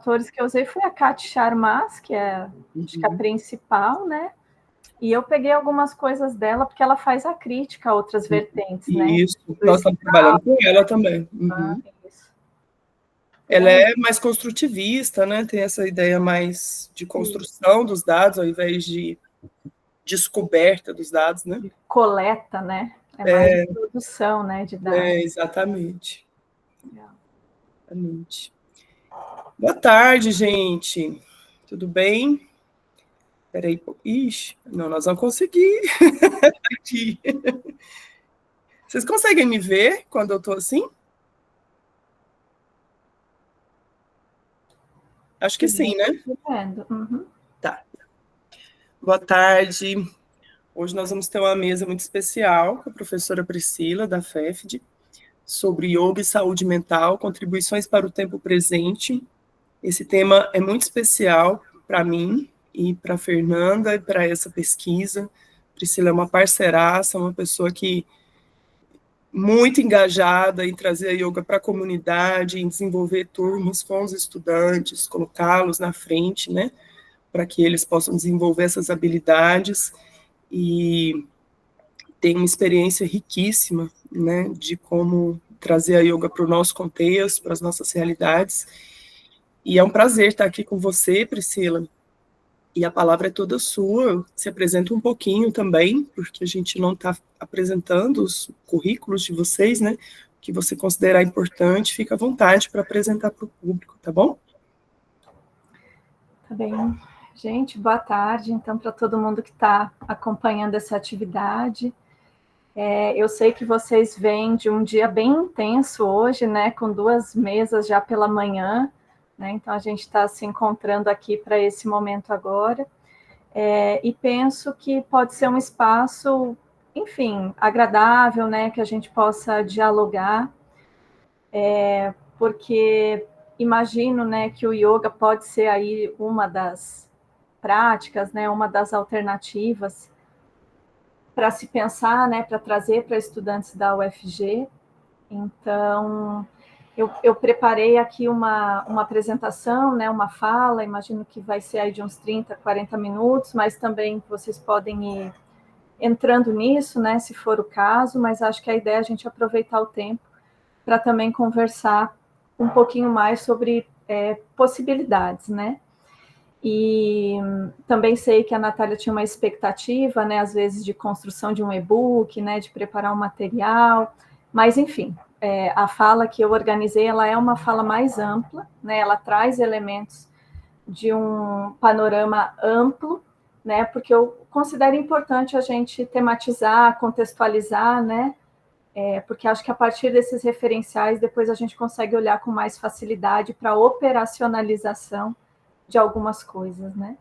autores que eu usei foi a Kati Sharmas, que é, acho que a principal, né? E eu peguei algumas coisas dela, porque ela faz a crítica a outras vertentes, né? Isso, nós estamos trabalhando com ela também. Isso. Ela é mais construtivista, né? Tem essa ideia mais de construção dos dados, ao invés de descoberta dos dados, né? De coleta, né? É mais de produção, né, de dados. Exatamente. Exatamente. Boa tarde, gente. Tudo bem? Peraí. Ixi, não, nós vamos conseguir. Aqui. Vocês conseguem me ver quando eu estou assim? Acho que sim, né? Tá. Boa tarde. Hoje nós vamos ter uma mesa muito especial com a professora Priscila, da FEFD, sobre yoga e saúde mental, contribuições para o tempo presente. Esse tema é muito especial para mim e para a Fernanda e para essa pesquisa. Priscila é uma parceiraça, uma pessoa que muito engajada em trazer a yoga para a comunidade, em desenvolver turmas com os estudantes, colocá-los na frente, né, para que eles possam desenvolver essas habilidades, e tem uma experiência riquíssima, né, de como trazer a yoga para o nosso contexto, para as nossas realidades. E é um prazer estar aqui com você, Priscila, e a palavra é toda sua. Se apresenta um pouquinho também, porque a gente não está apresentando os currículos de vocês, né? O que você considerar importante, fica à vontade para apresentar para o público, tá bom? Tá bem. Gente, boa tarde, então, para todo mundo que está acompanhando essa atividade. Eu sei que vocês vêm de um dia bem intenso hoje, né, com 2 mesas já pela manhã, né, então a gente está se encontrando aqui para esse momento agora, e penso que pode ser um espaço, enfim, agradável, né, que a gente possa dialogar, porque imagino, né, que o yoga pode ser aí uma das práticas, né, uma das alternativas para se pensar, né, para trazer para estudantes da UFG. Então, eu preparei aqui uma apresentação, né, uma fala, imagino que vai ser aí de uns 30, 40 minutos, mas também vocês podem ir entrando nisso, né, se for o caso, mas acho que a ideia é a gente aproveitar o tempo para também conversar um pouquinho mais sobre possibilidades, né? E também sei que a Natália tinha uma expectativa, né, às vezes de construção de um e-book, né, de preparar um material, mas enfim, a fala que eu organizei, ela é uma fala mais ampla, né, ela traz elementos de um panorama amplo, né, porque eu considero importante a gente tematizar, contextualizar, né, porque acho que a partir desses referenciais, depois a gente consegue olhar com mais facilidade para a operacionalização de algumas coisas, né?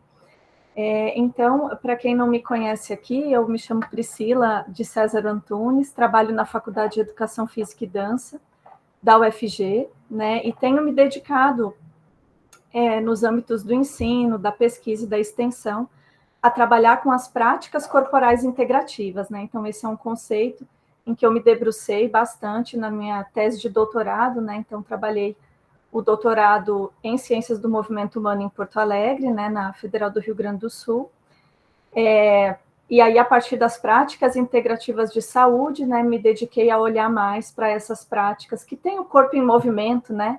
Então, para quem não me conhece aqui, eu me chamo Priscila de César Antunes, trabalho na Faculdade de Educação Física e Dança da UFG, né? E tenho me dedicado nos âmbitos do ensino, da pesquisa e da extensão a trabalhar com as práticas corporais integrativas, né? Então, esse é um conceito em que eu me debrucei bastante na minha tese de doutorado, né? Então, trabalhei o doutorado em Ciências do Movimento Humano em Porto Alegre, né, na Federal do Rio Grande do Sul. E aí, a partir das práticas integrativas de saúde, né, me dediquei a olhar mais para essas práticas que têm o corpo em movimento, né,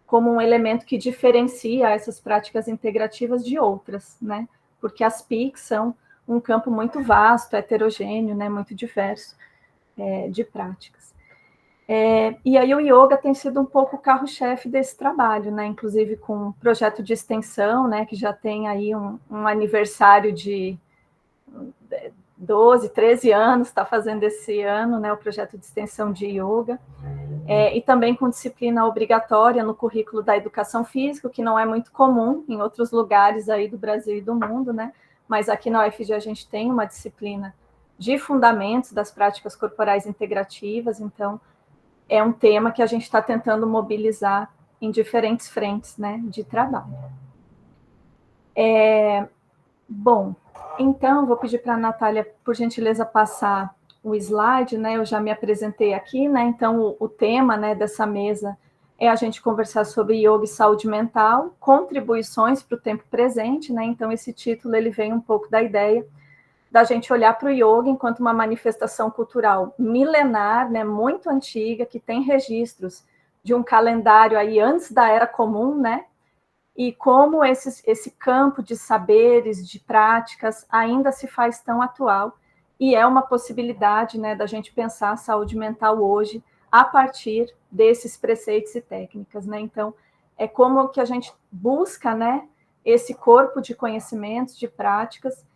como um elemento que diferencia essas práticas integrativas de outras, né, porque as PICs são um campo muito vasto, heterogêneo, né, muito diverso de práticas. E aí o yoga tem sido um pouco o carro-chefe desse trabalho, né? Inclusive com um projeto de extensão, né? Que já tem aí um aniversário de 12, 13 anos, está fazendo esse ano, né? O projeto de extensão de yoga. E também com disciplina obrigatória no currículo da educação física, que não é muito comum em outros lugares aí do Brasil e do mundo, né? Mas aqui na UFG a gente tem uma disciplina de fundamentos das práticas corporais integrativas, então é um tema que a gente está tentando mobilizar em diferentes frentes, né, de trabalho. Bom, então, vou pedir para a Natália, por gentileza, passar o slide, né, eu já me apresentei aqui, né, então o tema, né, dessa mesa é a gente conversar sobre yoga e saúde mental, contribuições para o tempo presente, né? Então, esse título, ele vem um pouco da ideia da gente olhar para o yoga enquanto uma manifestação cultural milenar, né, muito antiga, que tem registros de um calendário aí antes da Era Comum, né? E como esse campo de saberes, de práticas, ainda se faz tão atual, e é uma possibilidade, né, da gente pensar a saúde mental hoje a partir desses preceitos e técnicas, né? Então, é como que a gente busca, né, esse corpo de conhecimentos, de práticas,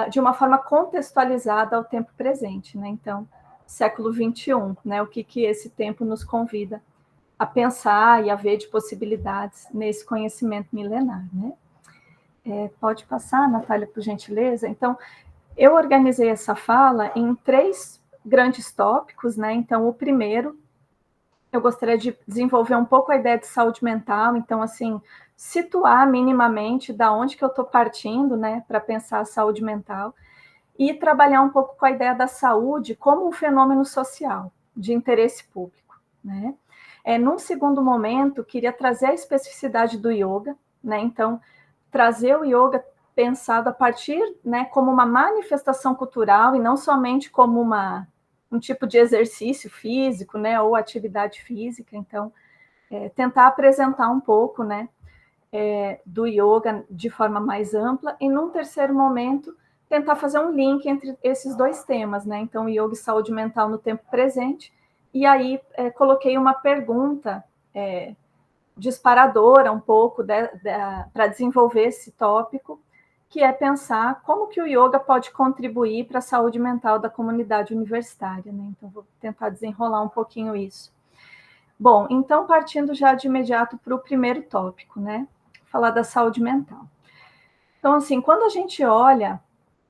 de uma forma contextualizada ao tempo presente, né? Então, século XXI, né? O que esse tempo nos convida a pensar e a ver de possibilidades nesse conhecimento milenar, né? Pode passar, Natália, por gentileza? Então, eu organizei essa fala em 3 grandes tópicos, né? Então, o primeiro, eu gostaria de desenvolver um pouco a ideia de saúde mental, então, assim, situar minimamente da onde que eu estou partindo, né, para pensar a saúde mental, e trabalhar um pouco com a ideia da saúde como um fenômeno social, de interesse público, né? Num segundo momento, queria trazer a especificidade do yoga, né? Então, trazer o yoga pensado a partir, né, como uma manifestação cultural e não somente como um tipo de exercício físico, né, ou atividade física. Então, tentar apresentar um pouco, né, do yoga de forma mais ampla. E num terceiro momento, tentar fazer um link entre esses 2 temas, né? Então, yoga e saúde mental no tempo presente. E aí, coloquei uma pergunta disparadora um pouco para desenvolver esse tópico, que é pensar como que o yoga pode contribuir para a saúde mental da comunidade universitária, né? Então, vou tentar desenrolar um pouquinho isso. Bom, então, partindo já de imediato para o primeiro tópico, né? Falar da saúde mental. Então, assim, quando a gente olha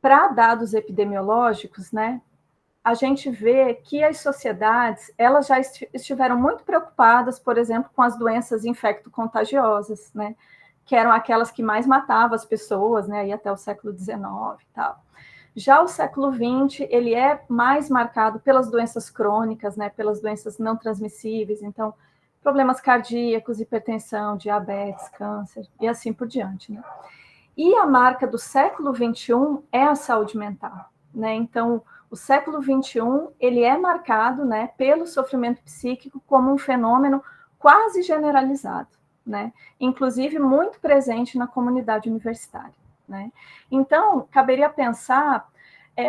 para dados epidemiológicos, né, a gente vê que as sociedades, elas já estiveram muito preocupadas, por exemplo, com as doenças infecto-contagiosas, né, que eram aquelas que mais matavam as pessoas, né, aí até o século XIX e tal. Já o século XX, ele é mais marcado pelas doenças crônicas, né, pelas doenças não transmissíveis, então, problemas cardíacos, hipertensão, diabetes, câncer, e assim por diante, né. E a marca do século XXI é a saúde mental, né? Então, o século XXI, ele é marcado, né, pelo sofrimento psíquico como um fenômeno quase generalizado, né? Inclusive muito presente na comunidade universitária, né? Então, caberia pensar,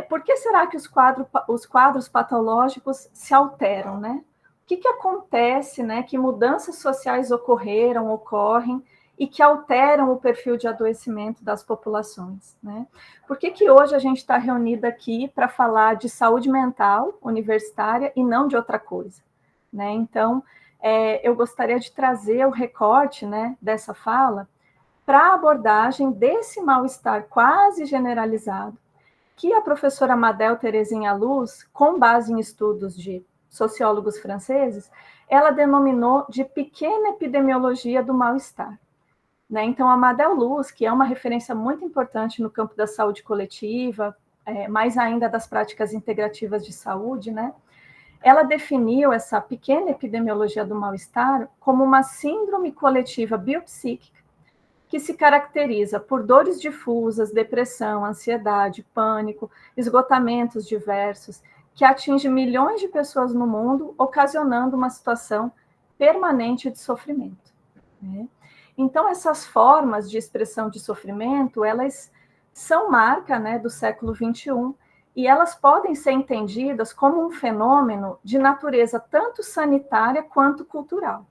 por que será que os quadros patológicos se alteram, né? O que acontece, né? Que mudanças sociais ocorrem, e que alteram o perfil de adoecimento das populações, né? Por que hoje a gente está reunida aqui para falar de saúde mental universitária e não de outra coisa, né? Então, eu gostaria de trazer o recorte, né, dessa fala para a abordagem desse mal-estar quase generalizado que a professora Madel Terezinha Luz, com base em estudos de sociólogos franceses, ela denominou de pequena epidemiologia do mal-estar. Né? Então, a Madel Luz, que é uma referência muito importante no campo da saúde coletiva, mais ainda das práticas integrativas de saúde, né? Ela definiu essa pequena epidemiologia do mal-estar como uma síndrome coletiva biopsíquica que se caracteriza por dores difusas, depressão, ansiedade, pânico, esgotamentos diversos, que atinge milhões de pessoas no mundo, ocasionando uma situação permanente de sofrimento, né? Então, essas formas de expressão de sofrimento, elas são marca, né, do século XXI, e elas podem ser entendidas como um fenômeno de natureza tanto sanitária quanto cultural,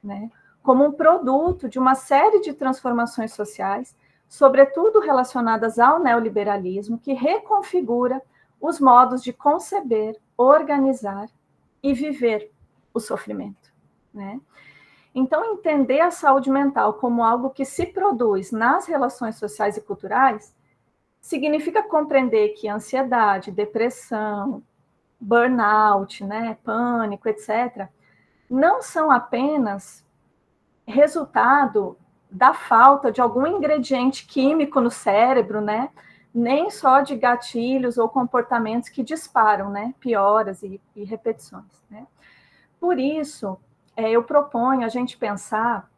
né? Como um produto de uma série de transformações sociais, sobretudo relacionadas ao neoliberalismo, que reconfigura os modos de conceber, organizar e viver o sofrimento, né? Então, entender a saúde mental como algo que se produz nas relações sociais e culturais significa compreender que ansiedade, depressão, burnout, né, pânico, etc., não são apenas resultado da falta de algum ingrediente químico no cérebro, né, nem só de gatilhos ou comportamentos que disparam, né, pioras e repetições, né. Por isso, eu proponho a gente pensar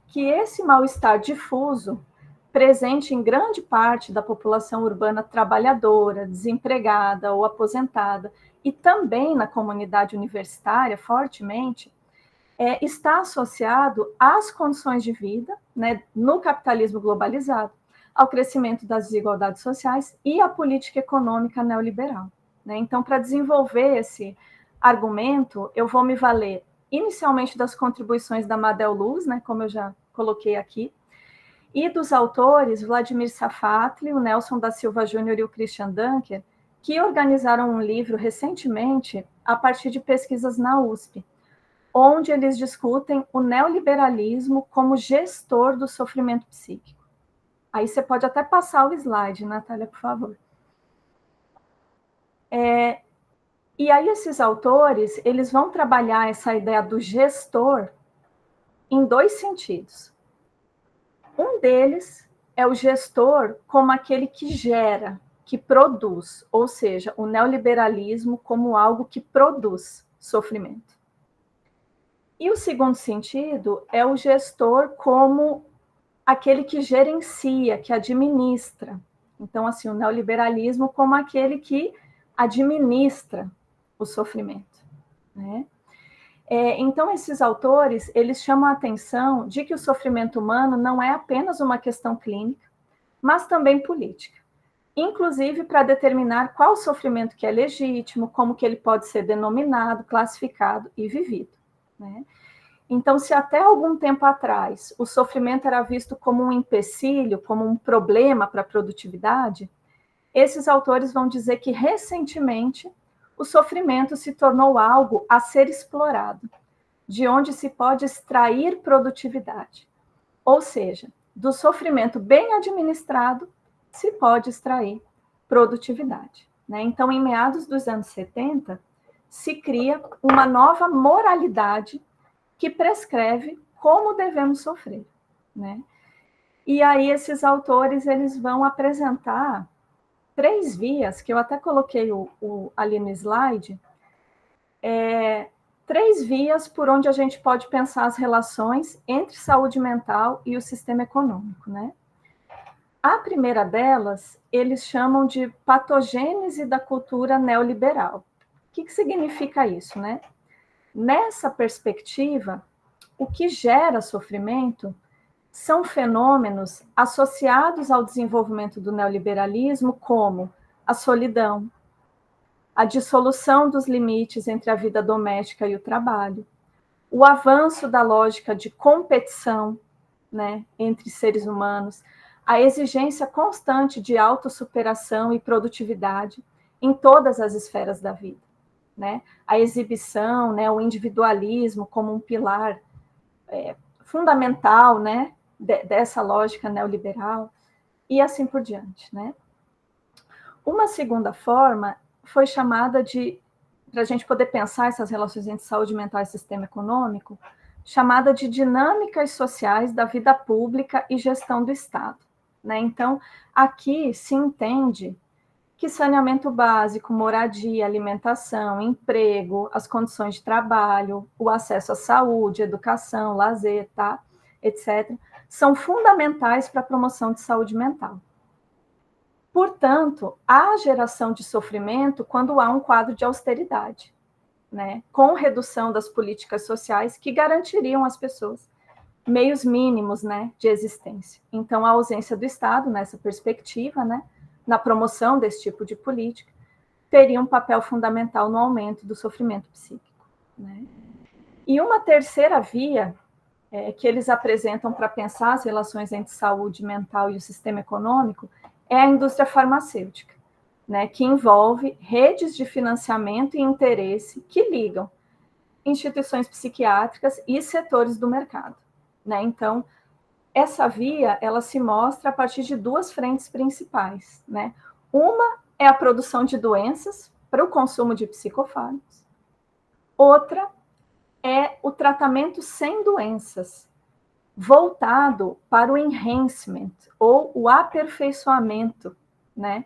que esse mal-estar difuso, presente em grande parte da população urbana trabalhadora, desempregada ou aposentada, e também na comunidade universitária, fortemente, está associado às condições de vida, né, no capitalismo globalizado, ao crescimento das desigualdades sociais e à política econômica neoliberal. Né? Então, para desenvolver esse argumento, eu vou me valer inicialmente das contribuições da Madel Luz, né, como eu já coloquei aqui, e dos autores Vladimir Safatli, o Nelson da Silva Júnior e o Christian Dunker, que organizaram um livro recentemente a partir de pesquisas na USP, onde eles discutem o neoliberalismo como gestor do sofrimento psíquico. Aí você pode até passar o slide, Natália, por favor. E aí esses autores, eles vão trabalhar essa ideia do gestor em dois sentidos. Um deles é o gestor como aquele que gera, que produz, ou seja, o neoliberalismo como algo que produz sofrimento. E o segundo sentido é o gestor como aquele que gerencia, que administra. Então, assim, o neoliberalismo como aquele que administra o sofrimento, né? Então, esses autores, eles chamam a atenção de que o sofrimento humano não é apenas uma questão clínica, mas também política, inclusive para determinar qual sofrimento que é legítimo, como que ele pode ser denominado, classificado e vivido, né? Então, se até algum tempo atrás o sofrimento era visto como um empecilho, como um problema para a produtividade, esses autores vão dizer que, recentemente, o sofrimento se tornou algo a ser explorado, de onde se pode extrair produtividade. Ou seja, do sofrimento bem administrado, se pode extrair produtividade. Né? Então, em meados dos anos 70, se cria uma nova moralidade que prescreve como devemos sofrer. Né? E aí esses autores eles vão apresentar 3 vias, que eu até coloquei ali no slide, 3 vias por onde a gente pode pensar as relações entre saúde mental e o sistema econômico, né? A primeira delas, eles chamam de patogênese da cultura neoliberal. O que significa isso, né? Nessa perspectiva, o que gera sofrimento são fenômenos associados ao desenvolvimento do neoliberalismo, como a solidão, a dissolução dos limites entre a vida doméstica e o trabalho, o avanço da lógica de competição, né, entre seres humanos, a exigência constante de autossuperação e produtividade em todas as esferas da vida, né? A exibição, né, o individualismo como um pilar fundamental, né, dessa lógica neoliberal, e assim por diante, né? Uma segunda forma foi chamada de, para a gente poder pensar essas relações entre saúde mental e sistema econômico, chamada de dinâmicas sociais da vida pública e gestão do Estado. Né? Então, aqui se entende que saneamento básico, moradia, alimentação, emprego, as condições de trabalho, o acesso à saúde, educação, lazer, tá? etc., são fundamentais para a promoção de saúde mental. Portanto, há geração de sofrimento quando há um quadro de austeridade, né? Com redução das políticas sociais que garantiriam às pessoas meios mínimos, né, de existência. Então, a ausência do Estado, nessa perspectiva, né, na promoção desse tipo de política, teria um papel fundamental no aumento do sofrimento psíquico. Né? E uma terceira via que eles apresentam para pensar as relações entre saúde mental e o sistema econômico é a indústria farmacêutica, né, que envolve redes de financiamento e interesse que ligam instituições psiquiátricas e setores do mercado. Né? Então, essa via ela se mostra a partir de 2 frentes principais. Né? Uma é a produção de doenças para o consumo de psicofármacos. Outra é o tratamento sem doenças, voltado para o enhancement, ou o aperfeiçoamento, né,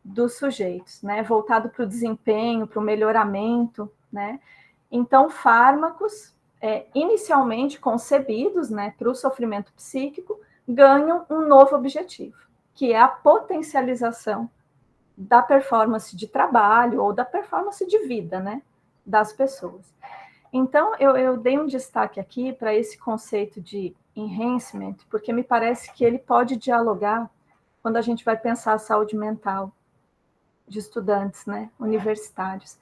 dos sujeitos, né, voltado para o desempenho, para o melhoramento. Né? Então, fármacos inicialmente concebidos, né, para o sofrimento psíquico, ganham um novo objetivo, que é a potencialização da performance de trabalho ou da performance de vida, né, das pessoas. Então, eu dei um destaque aqui para esse conceito de enhancement, porque me parece que ele pode dialogar quando a gente vai pensar a saúde mental de estudantes, né, universitários.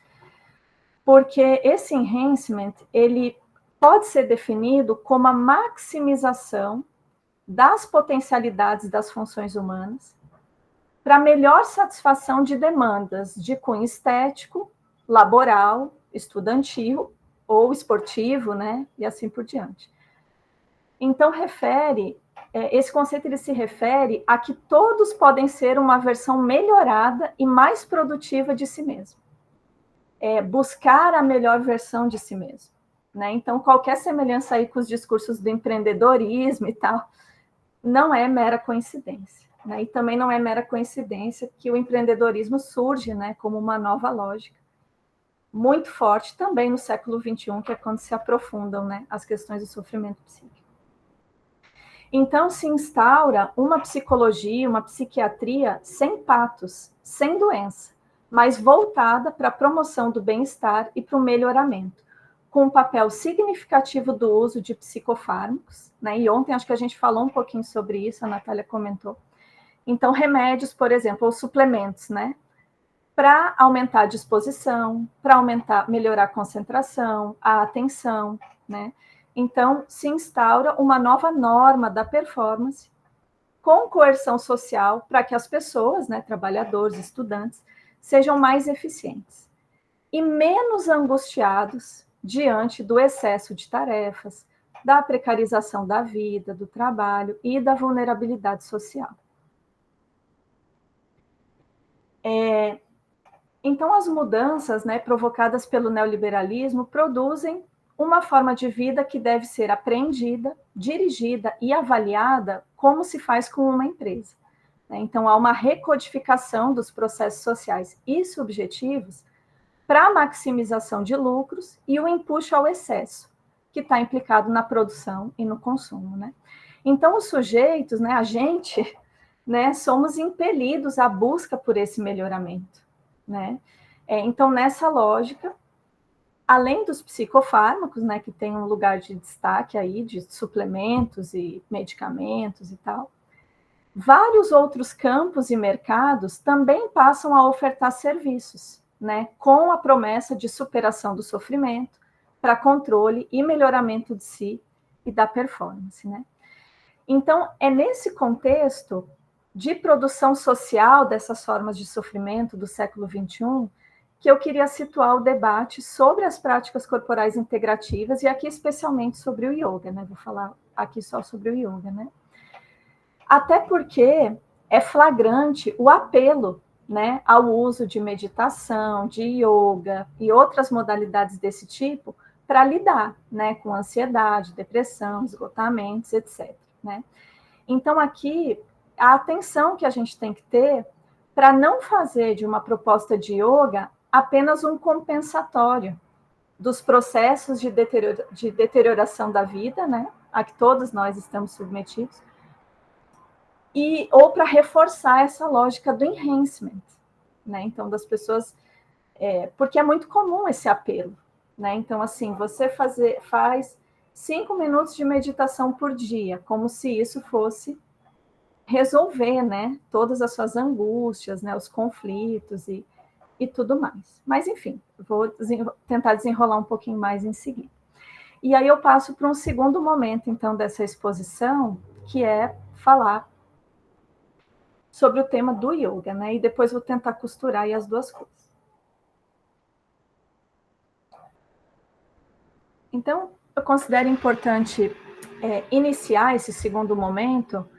Porque esse enhancement, ele pode ser definido como a maximização das potencialidades das funções humanas para melhor satisfação de demandas de cunho estético, laboral, estudantil ou esportivo, né, e assim por diante. Então, esse conceito ele se refere a que todos podem ser uma versão melhorada e mais produtiva de si mesmo. Buscar a melhor versão de si mesmo, né? Então, qualquer semelhança aí com os discursos do empreendedorismo e tal, não é mera coincidência, né? E também não é mera coincidência que o empreendedorismo surge, né, como uma nova lógica, muito forte também no século XXI, que é quando se aprofundam, né, as questões do sofrimento psíquico. Então, se instaura uma psicologia, uma psiquiatria sem patos, sem doença, mas voltada para a promoção do bem-estar e para o melhoramento, com um papel significativo do uso de psicofármacos, né? E ontem acho que a gente falou um pouquinho sobre isso, a Natália comentou. Então, remédios, por exemplo, ou suplementos, né? Para aumentar a disposição, para melhorar a concentração, a atenção, né? Então, se instaura uma nova norma da performance com coerção social para que as pessoas, né, trabalhadores, estudantes, sejam mais eficientes e menos angustiados diante do excesso de tarefas, da precarização da vida, do trabalho e da vulnerabilidade social. Então, as mudanças, né, provocadas pelo neoliberalismo produzem uma forma de vida que deve ser apreendida, dirigida e avaliada como se faz com uma empresa. Então, há uma recodificação dos processos sociais e subjetivos para a maximização de lucros e o empuxo ao excesso, que está implicado na produção e no consumo, né? Então, os sujeitos, né, a gente, né, somos impelidos à busca por esse melhoramento, né? Então, nessa lógica, além dos psicofármacos, né, que tem um lugar de destaque aí, de suplementos e medicamentos e tal, vários outros campos e mercados também passam a ofertar serviços, né, com a promessa de superação do sofrimento, para controle e melhoramento de si e da performance, né? Então, é nesse contexto de produção social dessas formas de sofrimento do século XXI que eu queria situar o debate sobre as práticas corporais integrativas, e aqui especialmente sobre o yoga, né? Vou falar aqui só sobre o yoga, né? Até porque é flagrante o apelo, né, ao uso de meditação, de yoga e outras modalidades desse tipo para lidar, né, com ansiedade, depressão, esgotamentos, etc., né? Então, aqui, a atenção que a gente tem que ter para não fazer de uma proposta de yoga apenas um compensatório dos processos de deterioração da vida, né, a que todos nós estamos submetidos, ou para reforçar essa lógica do enhancement, né? Então, das pessoas, porque é muito comum esse apelo, né? Então, assim, você faz 5 minutos de meditação por dia, como se isso fosse resolver, né, todas as suas angústias, né, os conflitos e tudo mais. Mas, enfim, vou tentar desenrolar um pouquinho mais em seguida. E aí eu passo para um segundo momento, então, dessa exposição, que é falar sobre o tema do yoga, né? E depois vou tentar costurar aí as duas coisas. Então, eu considero importante iniciar esse segundo momento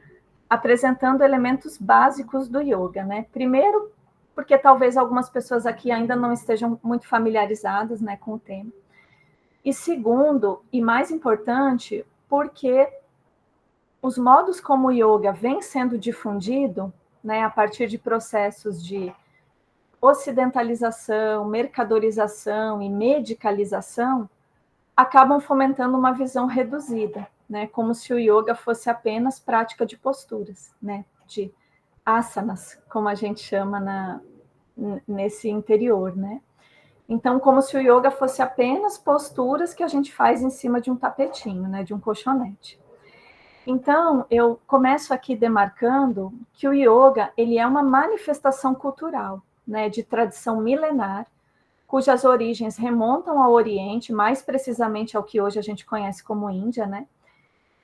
apresentando elementos básicos do yoga, né? Primeiro, porque talvez algumas pessoas aqui ainda não estejam muito familiarizadas, né, com o tema. E segundo, e mais importante, porque os modos como o yoga vem sendo difundido, né, a partir de processos de ocidentalização, mercadorização e medicalização, acabam fomentando uma visão reduzida, né, como se o yoga fosse apenas prática de posturas, né, de asanas, como a gente chama nesse interior, né. Então, como se o yoga fosse apenas posturas que a gente faz em cima de um tapetinho, né, de um colchonete. Então, eu começo aqui demarcando que o yoga, ele é uma manifestação cultural, né, de tradição milenar, cujas origens remontam ao Oriente, mais precisamente ao que hoje a gente conhece como Índia, né,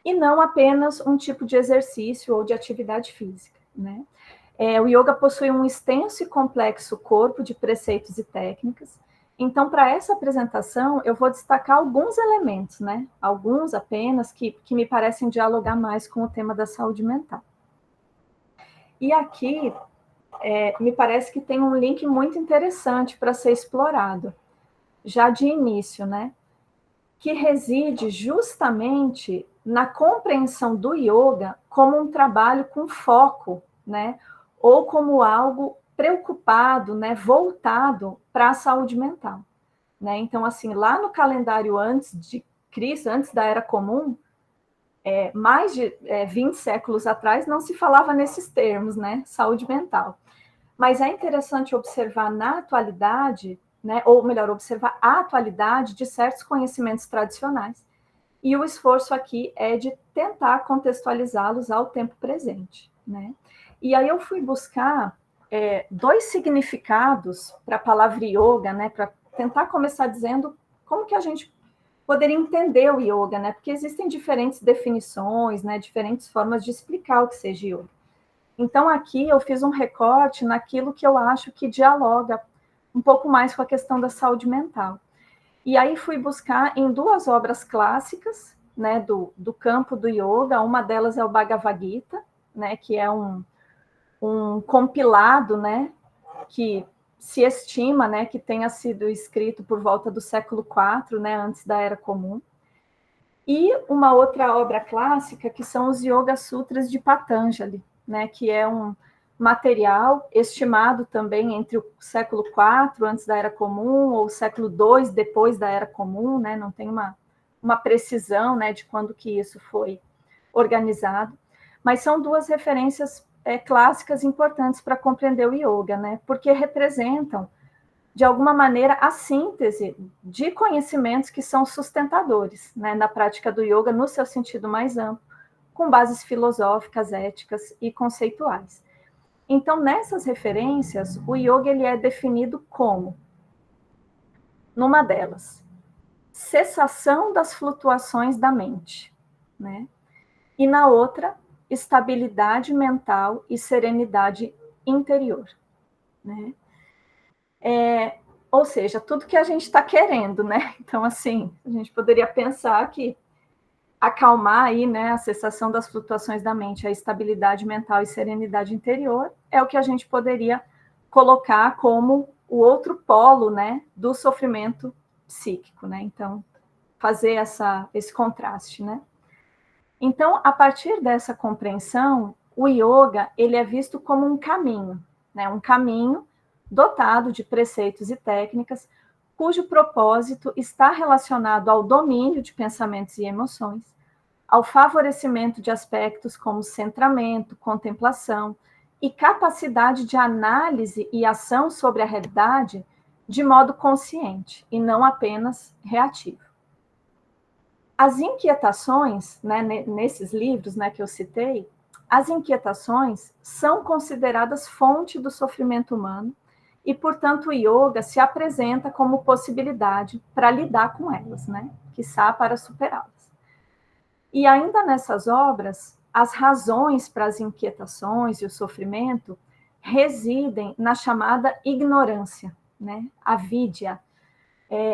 e não apenas um tipo de exercício ou de atividade física, né. O yoga possui um extenso e complexo corpo de preceitos e técnicas. Então, para essa apresentação, eu vou destacar alguns elementos, né? Alguns apenas que me parecem dialogar mais com o tema da saúde mental. E aqui, me parece que tem um link muito interessante para ser explorado, já de início, né? Que reside justamente na compreensão do yoga como um trabalho com foco, né? Ou como algo preocupado, né, voltado para a saúde mental, né? Então, assim, lá no calendário antes de Cristo, antes da Era Comum, mais de 20 séculos atrás, não se falava nesses termos, né, saúde mental. Mas é interessante observar na atualidade, né, ou melhor, observar a atualidade de certos conhecimentos tradicionais. E o esforço aqui é de tentar contextualizá-los ao tempo presente, né? E aí eu fui buscar dois significados para a palavra yoga, né, para tentar começar dizendo como que a gente poderia entender o yoga, né? Porque existem diferentes definições, né, diferentes formas de explicar o que seja yoga. Então, aqui eu fiz um recorte naquilo que eu acho que dialoga um pouco mais com a questão da saúde mental. E aí fui buscar em duas obras clássicas, né, do campo do yoga. Uma delas é o Bhagavad Gita, né, que é um compilado, né, que se estima, né, que tenha sido escrito por volta do século IV, né, antes da Era Comum. E uma outra obra clássica, que são os Yoga Sutras de Patanjali, né, que é um material estimado também entre o século IV, antes da Era Comum, ou o século II, depois da Era Comum, né, não tem uma precisão, né, de quando que isso foi organizado, mas são duas referências clássicas importantes para compreender o yoga, né, porque representam, de alguma maneira, a síntese de conhecimentos que são sustentadores, né, na prática do yoga, no seu sentido mais amplo, com bases filosóficas, éticas e conceituais. Então, nessas referências, o yoga ele é definido como, numa delas, cessação das flutuações da mente, né? E na outra, estabilidade mental e serenidade interior, né? Ou seja, tudo que a gente está querendo, né? Então, assim, a gente poderia pensar que acalmar aí, né, a cessação das flutuações da mente, a estabilidade mental e serenidade interior, é o que a gente poderia colocar como o outro polo, né, do sofrimento psíquico, né? Então, fazer esse contraste, né? Então, a partir dessa compreensão, o yoga, ele é visto como um caminho, né? Um caminho dotado de preceitos e técnicas, cujo propósito está relacionado ao domínio de pensamentos e emoções, ao favorecimento de aspectos como centramento, contemplação e capacidade de análise e ação sobre a realidade de modo consciente e não apenas reativo. As inquietações, né, nesses livros, né, que eu citei, as inquietações são consideradas fonte do sofrimento humano e, portanto, o yoga se apresenta como possibilidade para lidar com elas, né, quiçá para superá-las. E ainda nessas obras, as razões para as inquietações e o sofrimento residem na chamada ignorância, né, avidya,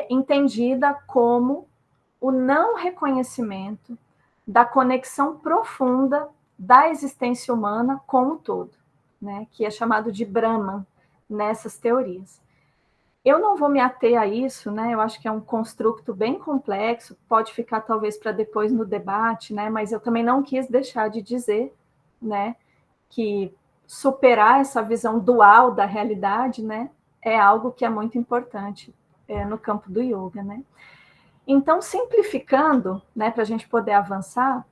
entendida como o não reconhecimento da conexão profunda da existência humana com o todo, né, que é chamado de Brahman nessas teorias. Eu não vou me ater a isso, né, eu acho que é um construto bem complexo, pode ficar talvez para depois no debate, né, mas eu também não quis deixar de dizer, né, que superar essa visão dual da realidade, né, é algo que é muito importante no campo do yoga, né. Então, simplificando, né, para a gente poder avançar,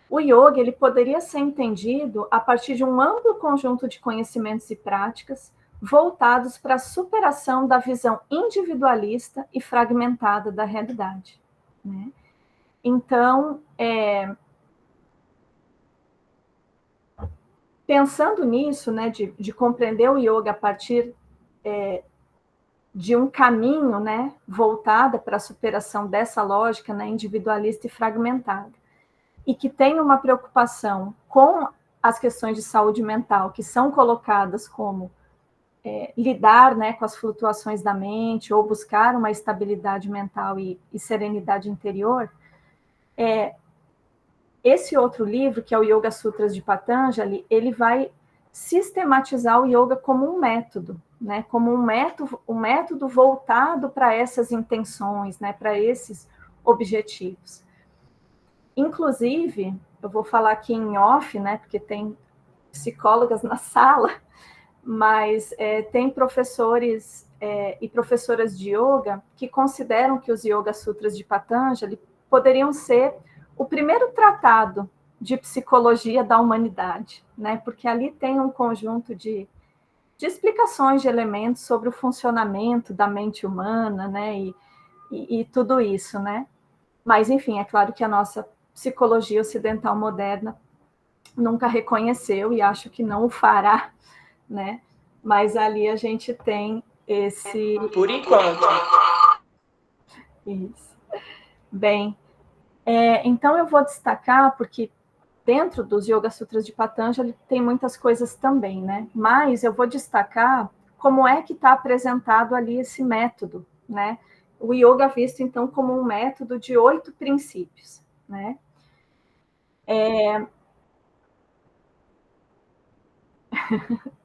o yoga ele poderia ser entendido a partir de um amplo conjunto de conhecimentos e práticas voltados para a superação da visão individualista e fragmentada da realidade, né? Então, pensando nisso, né, de compreender o yoga a partir de um caminho, né, voltada para a superação dessa lógica, né, individualista e fragmentada, e que tem uma preocupação com as questões de saúde mental, que são colocadas como lidar, né, com as flutuações da mente, ou buscar uma estabilidade mental e serenidade interior, esse outro livro, que é o Yoga Sutras de Patanjali, ele vai sistematizar o yoga como um método, né, como um método voltado para essas intenções, né, para esses objetivos. Inclusive, eu vou falar aqui em off, né, porque tem psicólogas na sala, mas tem professores e professoras de yoga que consideram que os Yoga Sutras de Patanjali poderiam ser o primeiro tratado de psicologia da humanidade, né, porque ali tem um conjunto de explicações de elementos sobre o funcionamento da mente humana, né, e tudo isso, né. Mas, enfim, é claro que a nossa psicologia ocidental moderna nunca reconheceu e acho que não o fará, né? Mas ali a gente tem esse... Por enquanto. Isso. Bem, então eu vou destacar, porque dentro dos Yoga Sutras de Patanjali tem muitas coisas também, né? Mas eu vou destacar como é que está apresentado ali esse método, né? O yoga visto, então, como um método de 8 princípios, né?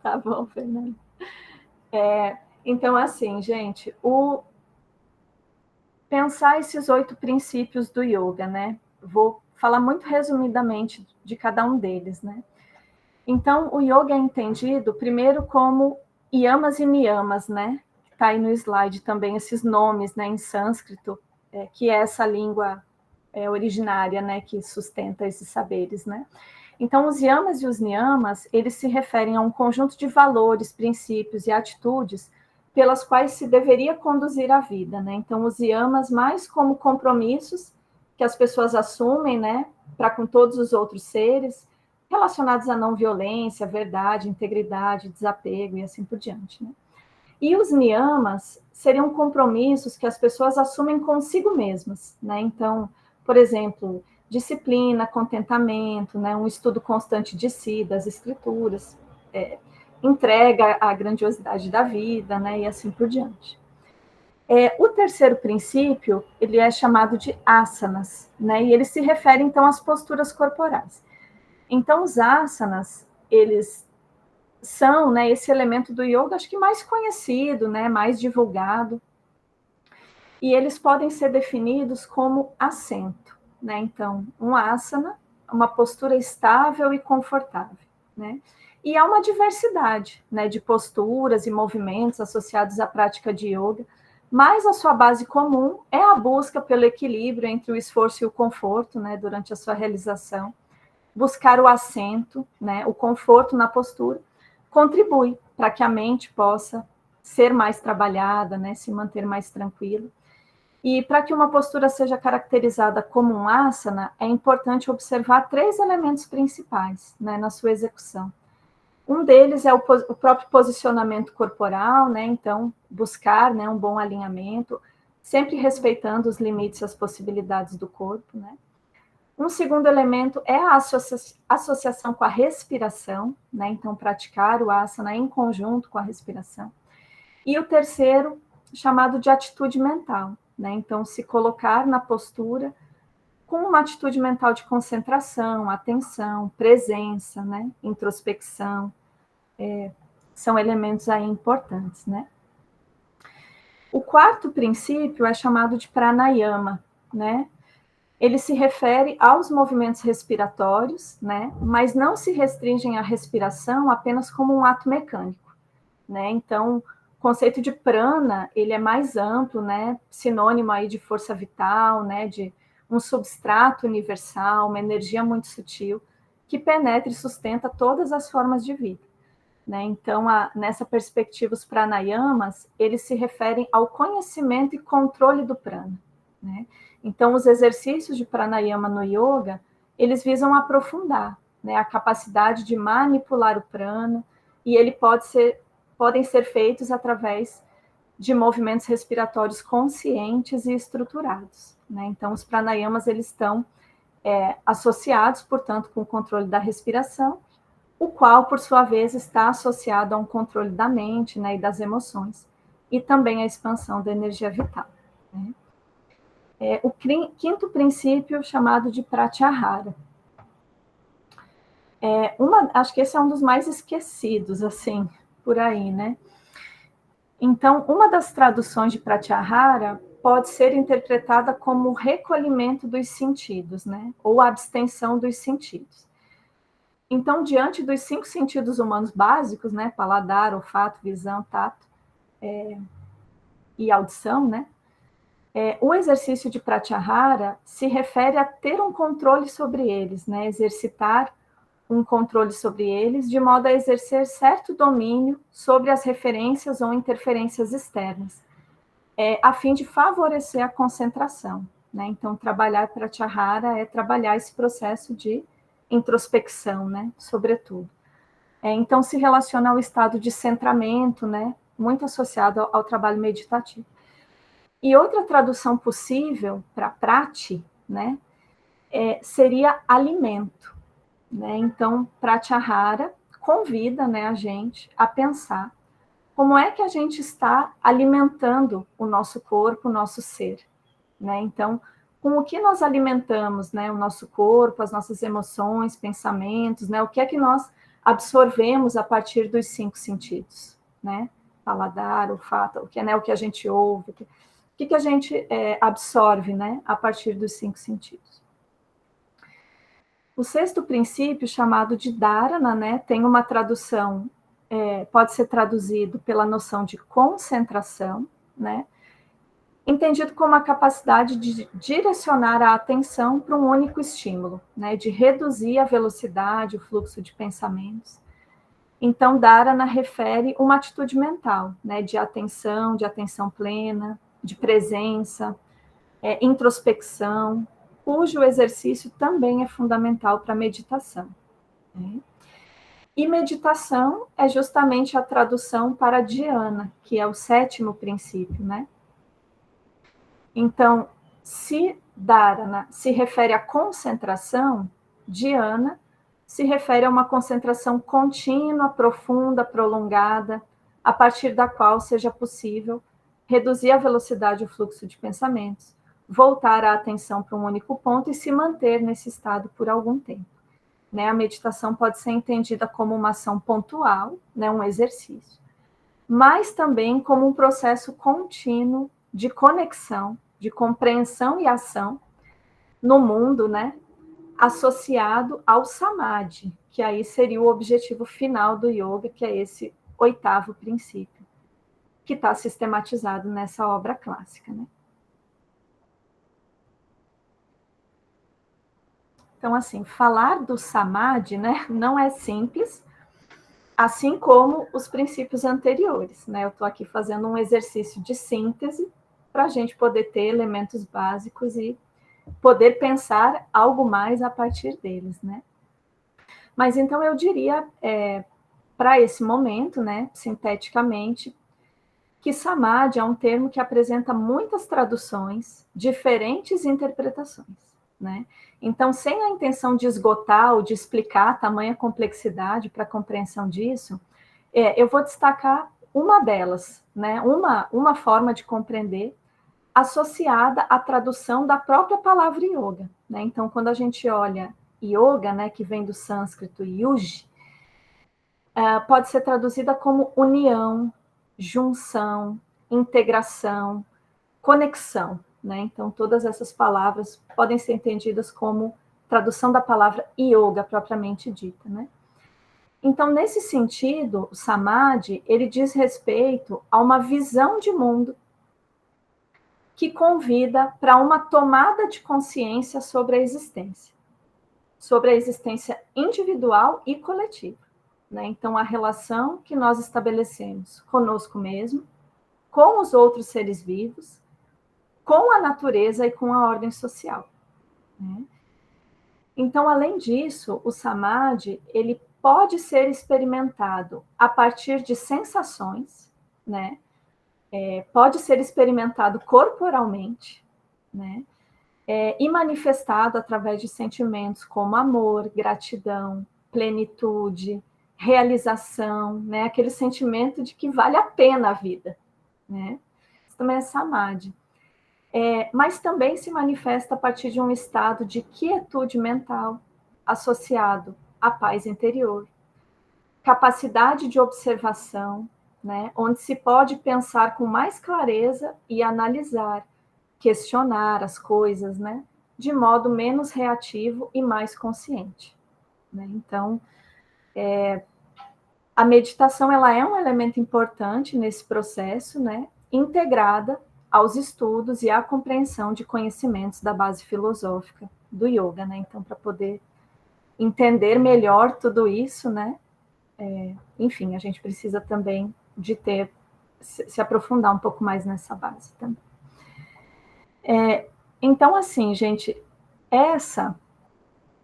Tá bom, Fernanda. Então, assim, gente, pensar esses 8 princípios do yoga, né? Vou falar muito resumidamente de cada um deles, né? Então, o yoga é entendido primeiro como yamas e niyamas, né? Está aí no slide também esses nomes, né, em sânscrito, que é essa língua originária, né, que sustenta esses saberes, né? Então, os yamas e os niyamas, eles se referem a um conjunto de valores, princípios e atitudes pelas quais se deveria conduzir a vida, né? Então, os yamas mais como compromissos que as pessoas assumem, né, para com todos os outros seres, relacionados à não violência, verdade, integridade, desapego e assim por diante, né? E os niyamas seriam compromissos que as pessoas assumem consigo mesmas, né? Então, por exemplo, disciplina, contentamento, né? Um estudo constante de si, das escrituras, entrega à grandiosidade da vida, né? E assim por diante. O terceiro princípio, ele é chamado de asanas, né? E ele se refere, então, às posturas corporais. Então, os asanas, eles são, né, esse elemento do yoga, acho que mais conhecido, né, mais divulgado, e eles podem ser definidos como assento, né? Então, um asana, uma postura estável e confortável, né? E há uma diversidade, né, de posturas e movimentos associados à prática de yoga, mas a sua base comum é a busca pelo equilíbrio entre o esforço e o conforto, né, durante a sua realização. Buscar o assento, né, o conforto na postura, contribui para que a mente possa ser mais trabalhada, né, se manter mais tranquila. E para que uma postura seja caracterizada como um asana, é importante observar 3 elementos principais, né, na sua execução. Um deles é o próprio posicionamento corporal, né, então buscar, né, um bom alinhamento, sempre respeitando os limites e as possibilidades do corpo, né. Um segundo elemento é a associação com a respiração, né, então praticar o asana em conjunto com a respiração. E o terceiro, chamado de atitude mental, né? Então, se colocar na postura com uma atitude mental de concentração, atenção, presença, né? Introspecção, são elementos aí importantes, né? O quarto princípio é chamado de pranayama, né? Ele se refere aos movimentos respiratórios, né? Mas não se restringem à respiração apenas como um ato mecânico, né? Então, O conceito de prana, ele é mais amplo, né? Sinônimo aí de força vital, né? De um substrato universal, uma energia muito sutil, que penetra e sustenta todas as formas de vida. Né? Então, nessa perspectiva, os pranayamas, eles se referem ao conhecimento e controle do prana. Né? Então, os exercícios de pranayama no yoga, eles visam aprofundar, né, a capacidade de manipular o prana, e ele podem ser feitos através de movimentos respiratórios conscientes e estruturados. Né? Então, os pranayamas, eles estão associados, portanto, com o controle da respiração, o qual, por sua vez, está associado a um controle da mente, né, e das emoções, e também a expansão da energia vital. Né? O quinto princípio, chamado de pratyahara. Acho que esse é um dos mais esquecidos, assim, por aí, né? Então, uma das traduções de pratyahara pode ser interpretada como o recolhimento dos sentidos, né? Ou a abstenção dos sentidos. Então, diante dos 5 sentidos humanos básicos, né? Paladar, olfato, visão, tato e audição, né? O exercício de pratyahara se refere a ter um controle sobre eles, né? Exercitar um controle sobre eles, de modo a exercer certo domínio sobre as referências ou interferências externas, a fim de favorecer a concentração. Né? Então, trabalhar pratyahara é trabalhar esse processo de introspecção, né? Sobretudo. Então, se relaciona ao estado de centramento, né? Muito associado ao trabalho meditativo. E outra tradução possível para prati, né? Seria alimento. Né? Então, pratyahara convida, né, a gente a pensar como é que a gente está alimentando o nosso corpo, o nosso ser. Né? Então, com o que nós alimentamos, né, o nosso corpo, as nossas emoções, pensamentos, né, o que é que nós absorvemos a partir dos 5 sentidos, né? Paladar, olfato, o que a gente ouve, o que a gente absorve, né, a partir dos 5 sentidos. O sexto princípio, chamado de dharana, né, tem uma tradução, pode ser traduzido pela noção de concentração, né, entendido como a capacidade de direcionar a atenção para um único estímulo, né, de reduzir a velocidade, o fluxo de pensamentos. Então, dharana refere uma atitude mental, né, de atenção plena, de presença, introspecção, cujo exercício também é fundamental para a meditação. Né? E meditação é justamente a tradução para dhyana, que é o 7º princípio, né? Então, se dharana se refere à concentração, dhyana se refere a uma concentração contínua, profunda, prolongada, a partir da qual seja possível reduzir a velocidade e o fluxo de pensamentos, voltar a atenção para um único ponto e se manter nesse estado por algum tempo. Né? A meditação pode ser entendida como uma ação pontual, né? Um exercício, mas também como um processo contínuo de conexão, de compreensão e ação no mundo, né? Associado ao samadhi, que aí seria o objetivo final do yoga, que é esse 8º princípio, que está sistematizado nessa obra clássica, né? Então, assim, falar do samadhi, né, não é simples, assim como os princípios anteriores, né? Eu estou aqui fazendo um exercício de síntese para a gente poder ter elementos básicos e poder pensar algo mais a partir deles, né? Mas então eu diria, para esse momento, né, sinteticamente, que samadhi é um termo que apresenta muitas traduções, diferentes interpretações. Né? Então, sem a intenção de esgotar ou de explicar a tamanha complexidade para a compreensão disso, eu vou destacar uma delas, né? Uma forma de compreender associada à tradução da própria palavra yoga. Né? Então, quando a gente olha yoga, né, que vem do sânscrito yuj, pode ser traduzida como união, junção, integração, conexão. Né? Então, todas essas palavras podem ser entendidas como tradução da palavra yoga propriamente dita. Né? Então, nesse sentido, o Samadhi, ele diz respeito a uma visão de mundo que convida para uma tomada de consciência sobre a existência individual e coletiva, né? Então, a relação que nós estabelecemos conosco mesmo, com os outros seres vivos, com a natureza e com a ordem social, né? Então, além disso, o Samadhi, ele pode ser experimentado a partir de sensações, né? Pode ser experimentado corporalmente, né? E manifestado através de sentimentos como amor, gratidão, plenitude, realização, né? Aquele sentimento de que vale a pena a vida, né? Isso também é Samadhi. Mas também se manifesta a partir de um estado de quietude mental associado à paz interior, capacidade de observação, né, onde se pode pensar com mais clareza e analisar, questionar as coisas, né, de modo menos reativo e mais consciente, né? Então, a meditação ela é um elemento importante nesse processo, né, integrada aos estudos e à compreensão de conhecimentos da base filosófica do yoga, né? Então, para poder entender melhor tudo isso, né? Enfim, a gente precisa também de se aprofundar um pouco mais nessa base também. Então, assim, gente, essa,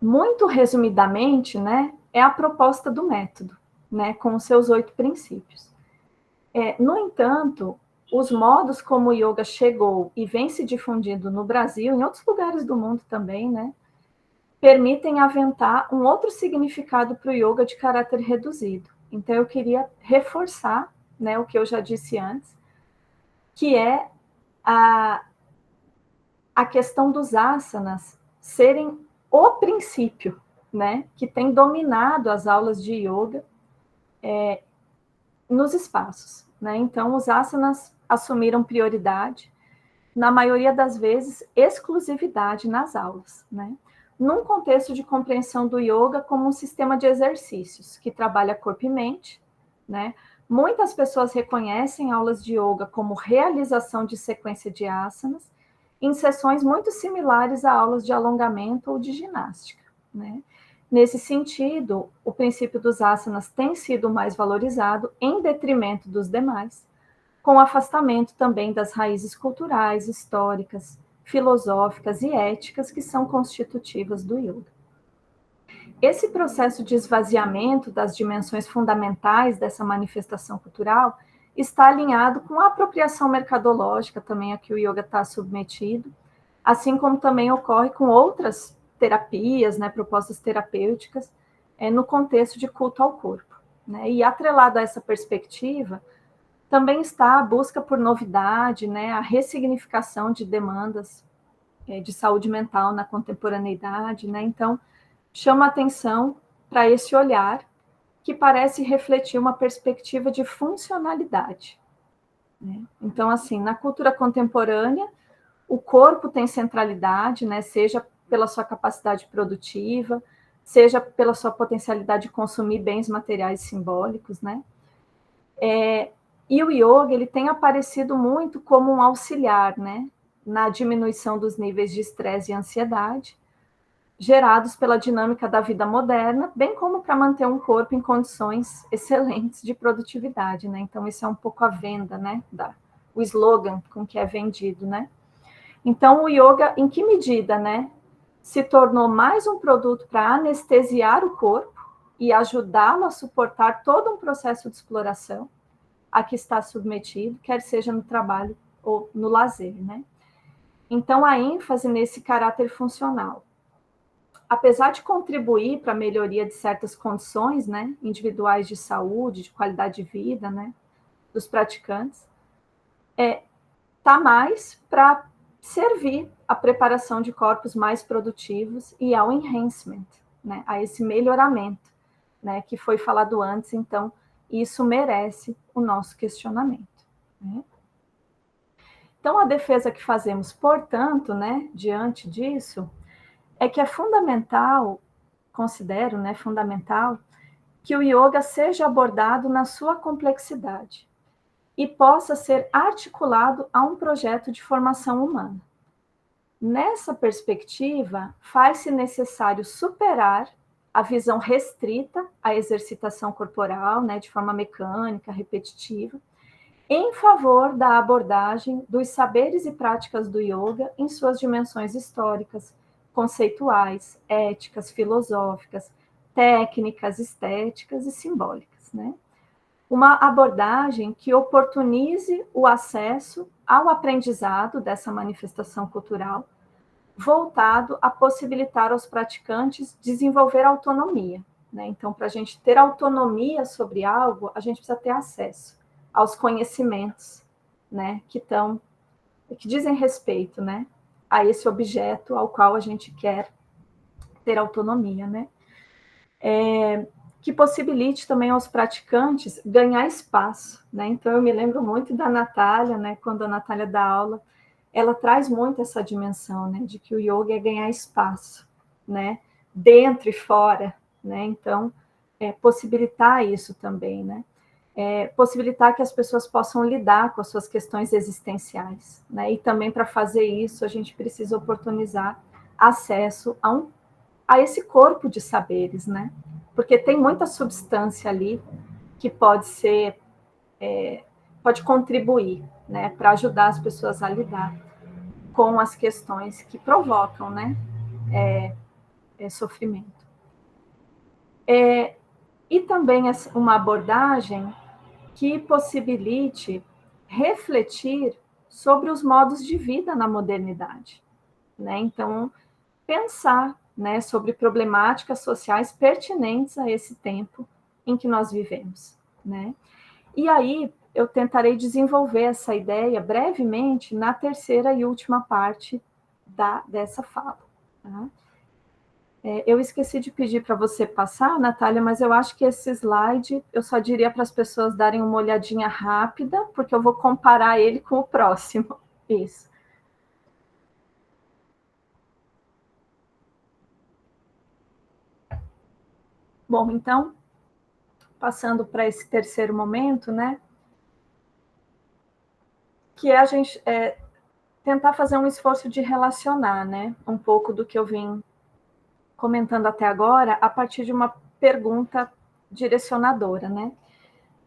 muito resumidamente, né, é a proposta do método, né, com os seus 8 princípios. No entanto, os modos como o yoga chegou e vem se difundindo no Brasil, em outros lugares do mundo também, né, permitem aventar um outro significado para o yoga de caráter reduzido. Então, eu queria reforçar, né, o que eu já disse antes, que é a questão dos asanas serem o princípio, né, que tem dominado as aulas de yoga nos espaços, né? Então, os asanas assumiram prioridade, na maioria das vezes, exclusividade nas aulas, né? Num contexto de compreensão do yoga como um sistema de exercícios que trabalha corpo e mente, né? Muitas pessoas reconhecem aulas de yoga como realização de sequência de asanas em sessões muito similares a aulas de alongamento ou de ginástica, né? Nesse sentido, o princípio dos asanas tem sido mais valorizado em detrimento dos demais, com afastamento também das raízes culturais, históricas, filosóficas e éticas que são constitutivas do yoga. Esse processo de esvaziamento das dimensões fundamentais dessa manifestação cultural está alinhado com a apropriação mercadológica também a que o yoga está submetido, assim como também ocorre com outras terapias, né, propostas terapêuticas, no contexto de culto ao corpo, né? E atrelado a essa perspectiva, também está a busca por novidade, né, a ressignificação de demandas de saúde mental na contemporaneidade, né? Então, chama atenção para esse olhar que parece refletir uma perspectiva de funcionalidade, né? Então, assim, na cultura contemporânea, o corpo tem centralidade, né, seja pela sua capacidade produtiva, seja pela sua potencialidade de consumir bens materiais simbólicos, né? E o yoga, ele tem aparecido muito como um auxiliar, né, na diminuição dos níveis de estresse e ansiedade, gerados pela dinâmica da vida moderna, bem como para manter um corpo em condições excelentes de produtividade, né? Então, isso é um pouco a venda, né, o slogan com que é vendido, né? Então, o yoga, em que medida, né, se tornou mais um produto para anestesiar o corpo e ajudá-lo a suportar todo um processo de exploração a que está submetido, quer seja no trabalho ou no lazer, né? Então, a ênfase nesse caráter funcional. Apesar de contribuir para a melhoria de certas condições, né, individuais de saúde, de qualidade de vida, né, dos praticantes, tá mais para servir à preparação de corpos mais produtivos e ao enhancement, né, a esse melhoramento, né, que foi falado antes. Então, isso merece o nosso questionamento, né? Então, a defesa que fazemos, portanto, né, diante disso, é que é fundamental, considero, né, fundamental, que o yoga seja abordado na sua complexidade e possa ser articulado a um projeto de formação humana. Nessa perspectiva, faz-se necessário superar a visão restrita à exercitação corporal, né, de forma mecânica, repetitiva, em favor da abordagem dos saberes e práticas do yoga em suas dimensões históricas, conceituais, éticas, filosóficas, técnicas, estéticas e simbólicas, né? Uma abordagem que oportunize o acesso ao aprendizado dessa manifestação cultural, voltado a possibilitar aos praticantes desenvolver autonomia, né? Então, para a gente ter autonomia sobre algo, a gente precisa ter acesso aos conhecimentos, né, que dizem respeito, né, a esse objeto ao qual a gente quer ter autonomia, né? Que possibilite também aos praticantes ganhar espaço, né? Então, eu me lembro muito da Natália, né, quando a Natália dá aula, ela traz muito essa dimensão, né, de que o yoga é ganhar espaço, né, dentro e fora, né? Então, possibilitar isso também, né? Possibilitar que as pessoas possam lidar com as suas questões existenciais, né? E também para fazer isso a gente precisa oportunizar acesso a esse corpo de saberes, né? Porque tem muita substância ali que pode contribuir, né, para ajudar as pessoas a lidar com as questões que provocam, né, sofrimento. E também uma abordagem que possibilite refletir sobre os modos de vida na modernidade, né? Então, pensar, né, sobre problemáticas sociais pertinentes a esse tempo em que nós vivemos, né? E aí eu tentarei desenvolver essa ideia brevemente na terceira e última parte dessa fala. Tá? Eu esqueci de pedir para você passar, Natália, mas eu acho que esse slide eu só diria para as pessoas darem uma olhadinha rápida, porque eu vou comparar ele com o próximo. Isso. Bom, então, passando para esse terceiro momento, né? Que é a gente tentar fazer um esforço de relacionar, né? Um pouco do que eu vim comentando até agora, a partir de uma pergunta direcionadora, né?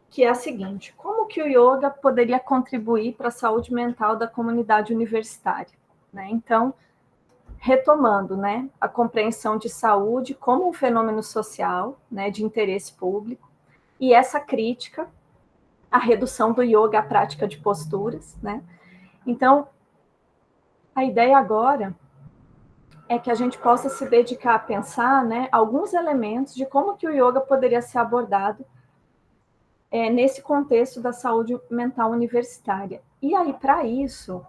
Que é a seguinte: como que o yoga poderia contribuir para a saúde mental da comunidade universitária? Né? Então, retomando, né, a compreensão de saúde como um fenômeno social, né, de interesse público, e essa crítica à redução do yoga à prática de posturas, né? Então, a ideia agora é que a gente possa se dedicar a pensar, né, alguns elementos de como que o yoga poderia ser abordado nesse contexto da saúde mental universitária. E aí, para isso,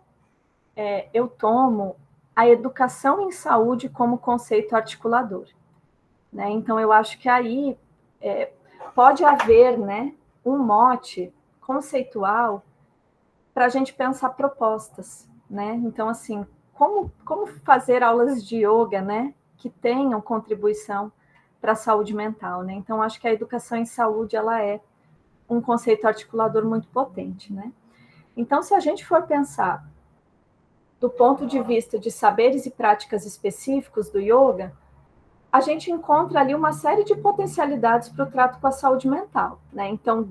eu tomo a educação em saúde como conceito articulador. Né? Então, eu acho que aí pode haver, né, um mote conceitual para a gente pensar propostas. Né? Então, assim, como fazer aulas de yoga, né, que tenham contribuição para a saúde mental. Né? Então, acho que a educação em saúde ela é um conceito articulador muito potente. Né? Então, se a gente for pensar do ponto de vista de saberes e práticas específicos do yoga, a gente encontra ali uma série de potencialidades para o trato com a saúde mental, né? Então,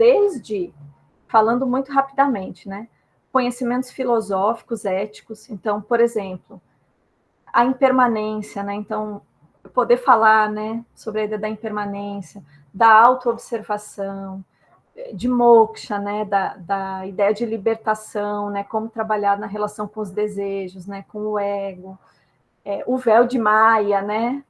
falando muito rapidamente, né? Conhecimentos filosóficos, éticos. Então, por exemplo, a impermanência, né? Então, poder falar, né, sobre a ideia da impermanência, da autoobservação, de moksha, né, da ideia de libertação, né, como trabalhar na relação com os desejos, né, com o ego, o véu de Maia, né,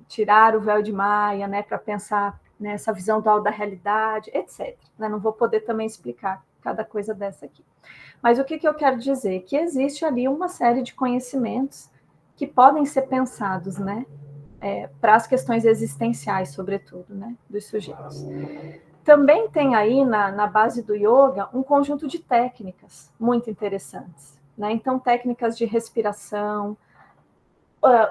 tirar o véu de Maia, né, para pensar nessa visão dual da realidade, etc. Né, não vou poder também explicar cada coisa dessa aqui. Mas o que eu quero dizer? Que existe ali uma série de conhecimentos que podem ser pensados, né, para as questões existenciais, sobretudo, né, dos sujeitos. Também tem aí, na base do yoga, um conjunto de técnicas muito interessantes. Né? Então, técnicas de respiração,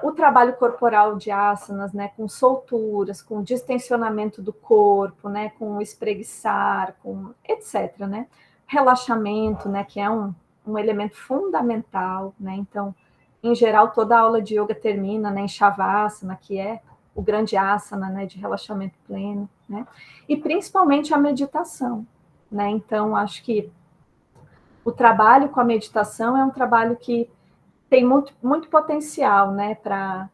o trabalho corporal de asanas, né, com solturas, com distensionamento do corpo, né, com espreguiçar, com etc, né, relaxamento, né, que é um elemento fundamental, né, então, em geral, toda aula de yoga termina, né, em Shavasana, que é o grande asana, né, de relaxamento pleno, né, e principalmente a meditação, né, então, acho que o trabalho com a meditação é um trabalho que tem muito potencial, né, para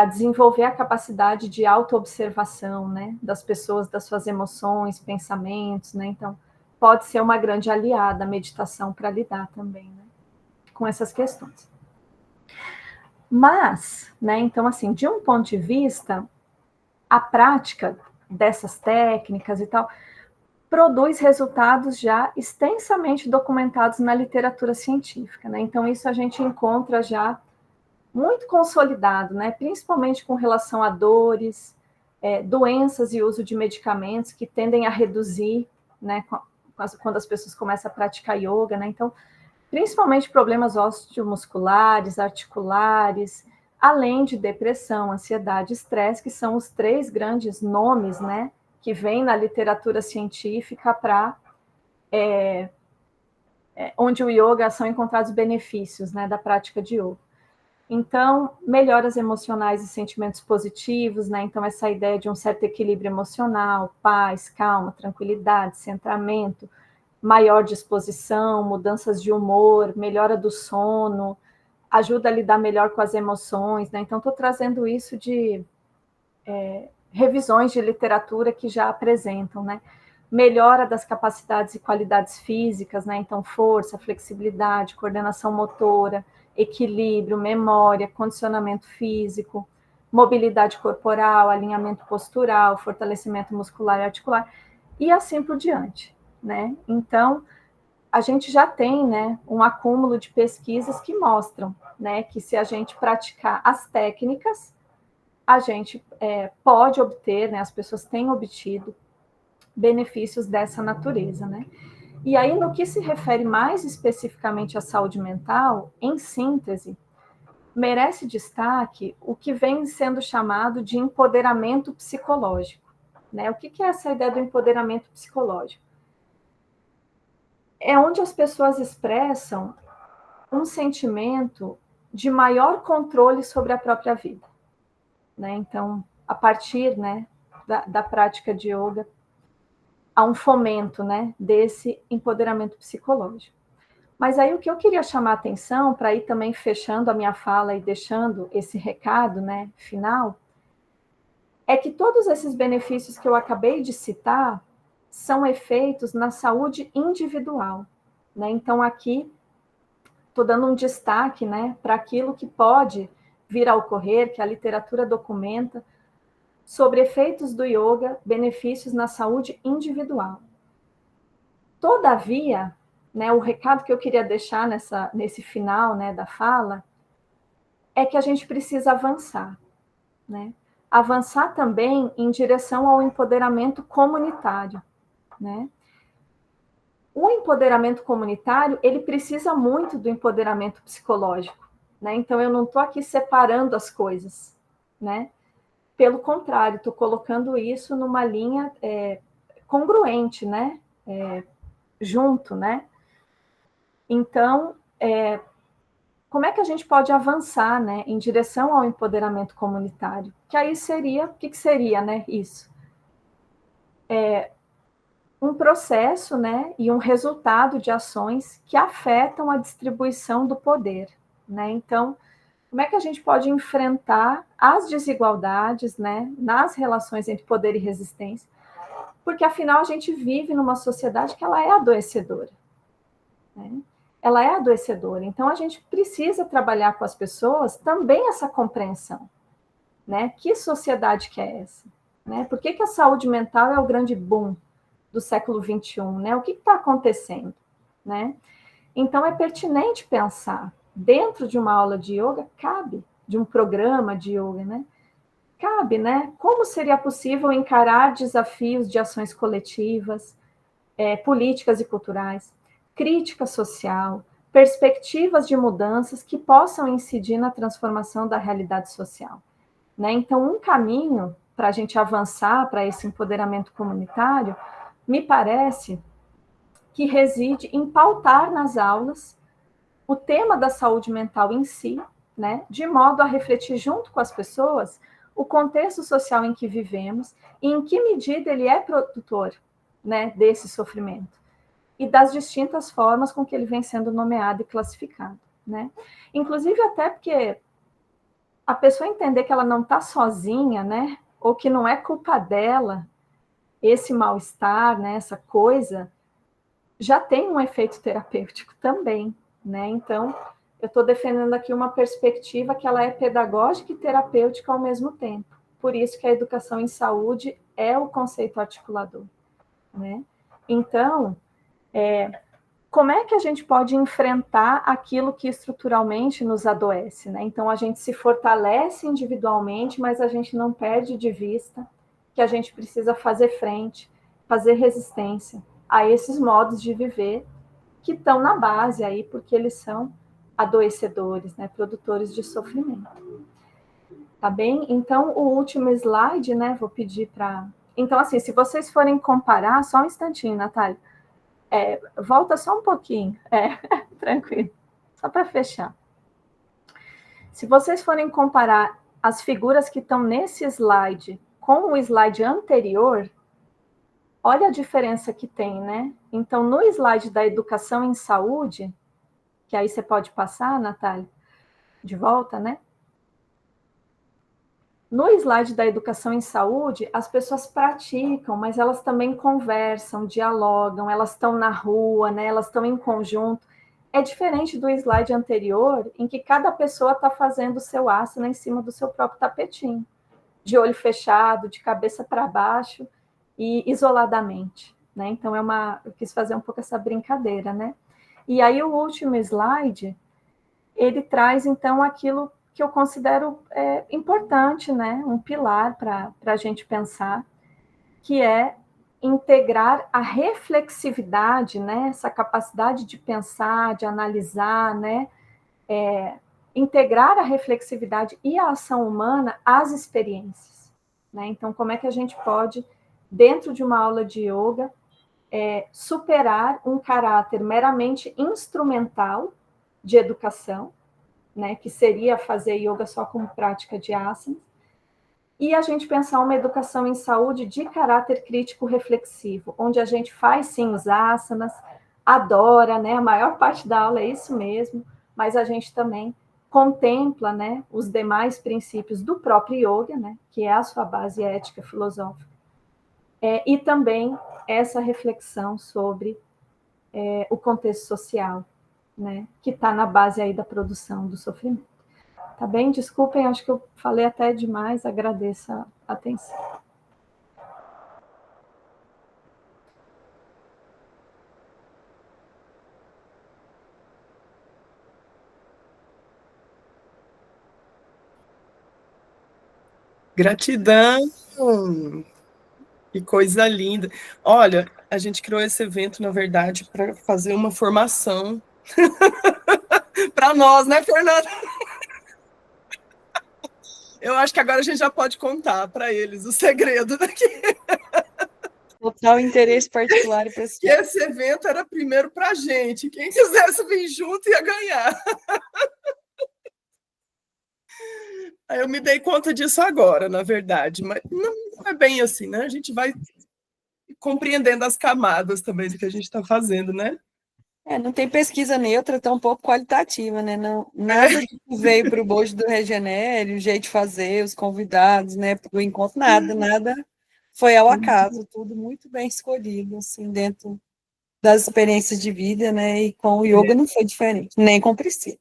desenvolver a capacidade de autoobservação, né, das pessoas, das suas emoções, pensamentos, né, então pode ser uma grande aliada a meditação para lidar também, né, com essas questões. Mas, né, então assim, de um ponto de vista, a prática dessas técnicas e tal produz resultados já extensamente documentados na literatura científica, né, então isso a gente encontra já muito consolidado, né? Principalmente com relação a dores, doenças e uso de medicamentos que tendem a reduzir, né? Quando as pessoas começam a praticar yoga, né? Então, principalmente problemas osteomusculares, articulares, além de depressão, ansiedade, estresse, que são os 3 grandes nomes, né? Que vêm na literatura científica para onde o yoga são encontrados benefícios, né? Da prática de yoga. Então, melhoras emocionais e sentimentos positivos, né? Então, essa ideia de um certo equilíbrio emocional, paz, calma, tranquilidade, centramento, maior disposição, mudanças de humor, melhora do sono, ajuda a lidar melhor com as emoções, né? Então, estou trazendo isso de revisões de literatura que já apresentam, né? Melhora das capacidades e qualidades físicas, né? Então, força, flexibilidade, coordenação motora, equilíbrio, memória, condicionamento físico, mobilidade corporal, alinhamento postural, fortalecimento muscular e articular, e assim por diante, né? Então, a gente já tem, né, um acúmulo de pesquisas que mostram, né, que se a gente praticar as técnicas, a gente pode obter, né, as pessoas têm obtido benefícios dessa natureza, né? E aí, no que se refere mais especificamente à saúde mental, em síntese, merece destaque o que vem sendo chamado de empoderamento psicológico, né? O que é essa ideia do empoderamento psicológico? É onde as pessoas expressam um sentimento de maior controle sobre a própria vida, né? Então, a partir, né, da prática de yoga, há um fomento, né, desse empoderamento psicológico. Mas aí o que eu queria chamar a atenção, para ir também fechando a minha fala e deixando esse recado, né, final, é que todos esses benefícios que eu acabei de citar são efeitos na saúde individual, né? Então aqui estou dando um destaque, né, para aquilo que pode vir a ocorrer, que a literatura documenta, sobre efeitos do yoga, benefícios na saúde individual. Todavia, né, o recado que eu queria deixar nesse final, né, da fala é que a gente precisa avançar, né? Avançar também em direção ao empoderamento comunitário, né? O empoderamento comunitário, ele precisa muito do empoderamento psicológico, né? Então, eu não estou aqui separando as coisas, né? Pelo contrário, estou colocando isso numa linha congruente, né? Junto, né? Então, como é que a gente pode avançar, né, em direção ao empoderamento comunitário? Que aí seria, o que seria, né, isso? Um processo, né, e um resultado de ações que afetam a distribuição do poder, né? Então, como é que a gente pode enfrentar as desigualdades, né, nas relações entre poder e resistência? Porque, afinal, a gente vive numa sociedade que ela é adoecedora, né? Ela é adoecedora. Então, a gente precisa trabalhar com as pessoas também essa compreensão, né? Que sociedade que é essa? Né? Por que a saúde mental é o grande boom do século XXI? Né? O que está acontecendo? Né? Então, é pertinente pensar, dentro de uma aula de yoga, cabe, de um programa de yoga, né? Cabe, né? Como seria possível encarar desafios de ações coletivas, políticas e culturais, crítica social, perspectivas de mudanças que possam incidir na transformação da realidade social. Né? Então, um caminho para a gente avançar para esse empoderamento comunitário, me parece que reside em pautar nas aulas o tema da saúde mental em si, né, de modo a refletir junto com as pessoas o contexto social em que vivemos e em que medida ele é produtor, né, desse sofrimento e das distintas formas com que ele vem sendo nomeado e classificado, né? Inclusive até porque a pessoa entender que ela não está sozinha, né, ou que não é culpa dela esse mal-estar, né, essa coisa, já tem um efeito terapêutico também, né? Então, eu estou defendendo aqui uma perspectiva que ela é pedagógica e terapêutica ao mesmo tempo. Por isso que a educação em saúde é o conceito articulador, né? Então, como é que a gente pode enfrentar aquilo que estruturalmente nos adoece, né? Então, a gente se fortalece individualmente, mas a gente não perde de vista que a gente precisa fazer frente, fazer resistência a esses modos de viver que estão na base aí, porque eles são adoecedores, né, produtores de sofrimento. Tá bem? Então, o último slide, né, vou pedir para... Então, assim, se vocês forem comparar, só um instantinho, Natália, volta só um pouquinho, tranquilo, só para fechar. Se vocês forem comparar as figuras que estão nesse slide com o slide anterior, olha a diferença que tem, né? Então, no slide da educação em saúde, que aí você pode passar, Natália, de volta, né? No slide da educação em saúde, as pessoas praticam, mas elas também conversam, dialogam, elas estão na rua, né? Elas estão em conjunto. É diferente do slide anterior, em que cada pessoa está fazendo o seu asana em cima do seu próprio tapetinho, de olho fechado, de cabeça para baixo e isoladamente, né? Então, eu quis fazer um pouco essa brincadeira, né? E aí, o último slide, ele traz, então, aquilo que eu considero importante, né? Um pilar para a gente pensar, que é integrar a reflexividade, né? Essa capacidade de pensar, de analisar, né? Integrar a reflexividade e a ação humana às experiências, né? Então, como é que a gente pode, dentro de uma aula de yoga, superar um caráter meramente instrumental de educação, né, que seria fazer yoga só como prática de asanas, e a gente pensar uma educação em saúde de caráter crítico reflexivo, onde a gente faz sim os asanas, adora, né, a maior parte da aula é isso mesmo, mas a gente também contempla, né, os demais princípios do próprio yoga, né, que é a sua base ética filosófica, e também essa reflexão sobre o contexto social, né, que está na base aí da produção do sofrimento. Tá bem? Desculpem, acho que eu falei até demais, agradeço a atenção. Gratidão! Que coisa linda! Olha, a gente criou esse evento, na verdade, para fazer uma formação para nós, né, Fernanda? Eu acho que agora a gente já pode contar para eles o segredo daqui. Total interesse particular e pessoal. Que esse evento era primeiro para a gente. Quem quisesse vir junto ia ganhar. Aí eu me dei conta disso agora, na verdade. Mas não é bem assim, né? A gente vai compreendendo as camadas também do que a gente está fazendo, né? Não tem pesquisa neutra, tão pouco qualitativa, né? Não, nada do que veio para o bojo do Regenere, o jeito de fazer, os convidados, né? Para o encontro, nada foi ao acaso, tudo muito bem escolhido, assim, dentro das experiências de vida, né? E com o yoga não foi diferente, nem com o Priscila.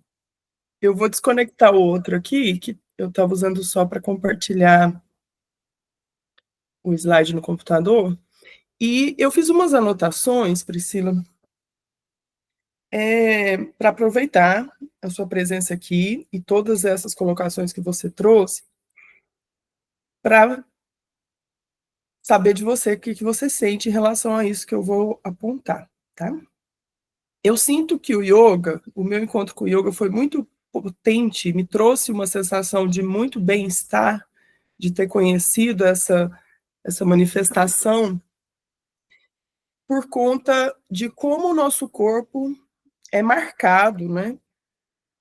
Eu vou desconectar o outro aqui, que eu estava usando só para compartilhar o slide no computador. E eu fiz umas anotações, Priscila, para aproveitar a sua presença aqui e todas essas colocações que você trouxe, para saber de você o que você sente em relação a isso que eu vou apontar, tá? eu sinto que o yoga, o meu encontro com o yoga foi muito potente, me trouxe uma sensação de muito bem-estar, de ter conhecido essa manifestação, por conta de como o nosso corpo é marcado, né,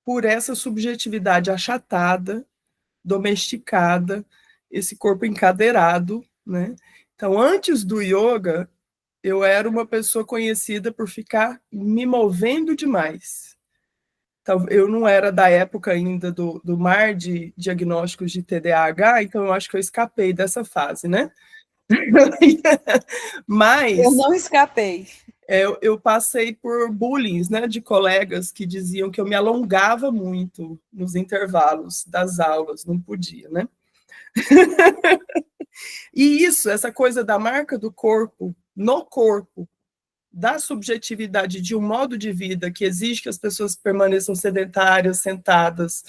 por essa subjetividade achatada, domesticada, esse corpo encadeirado, né? Então, antes do yoga, eu era uma pessoa conhecida por ficar me movendo demais. Então, eu não era da época ainda do mar de diagnósticos de TDAH, então eu acho que eu escapei dessa fase, né? Mas... Eu não escapei. Eu passei por bullying, né, de colegas que diziam que eu me alongava muito nos intervalos das aulas, não podia, né? E isso, essa coisa da marca do corpo, no corpo, da subjetividade de um modo de vida que exige que as pessoas permaneçam sedentárias, sentadas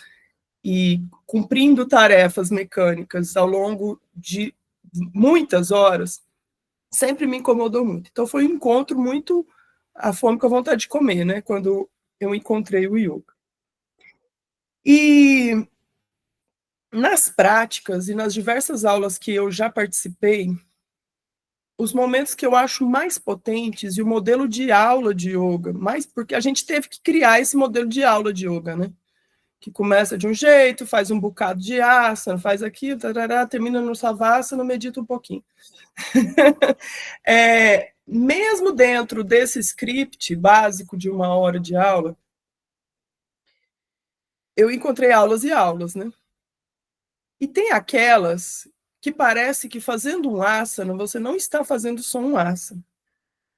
e cumprindo tarefas mecânicas ao longo de muitas horas, sempre me incomodou muito. Então, foi um encontro muito a fome com a vontade de comer, né? Quando eu encontrei o yoga. E nas práticas e nas diversas aulas que eu já participei, os momentos que eu acho mais potentes e o modelo de aula de yoga, mais porque a gente teve que criar esse modelo de aula de yoga, né? Que começa de um jeito, faz um bocado de asana, faz aquilo, tarará, termina no savasana, medita um pouquinho. Mesmo dentro desse script básico de 1 hora de aula, eu encontrei aulas e aulas, né? E tem aquelas que parece que fazendo um asana, você não está fazendo só um asana.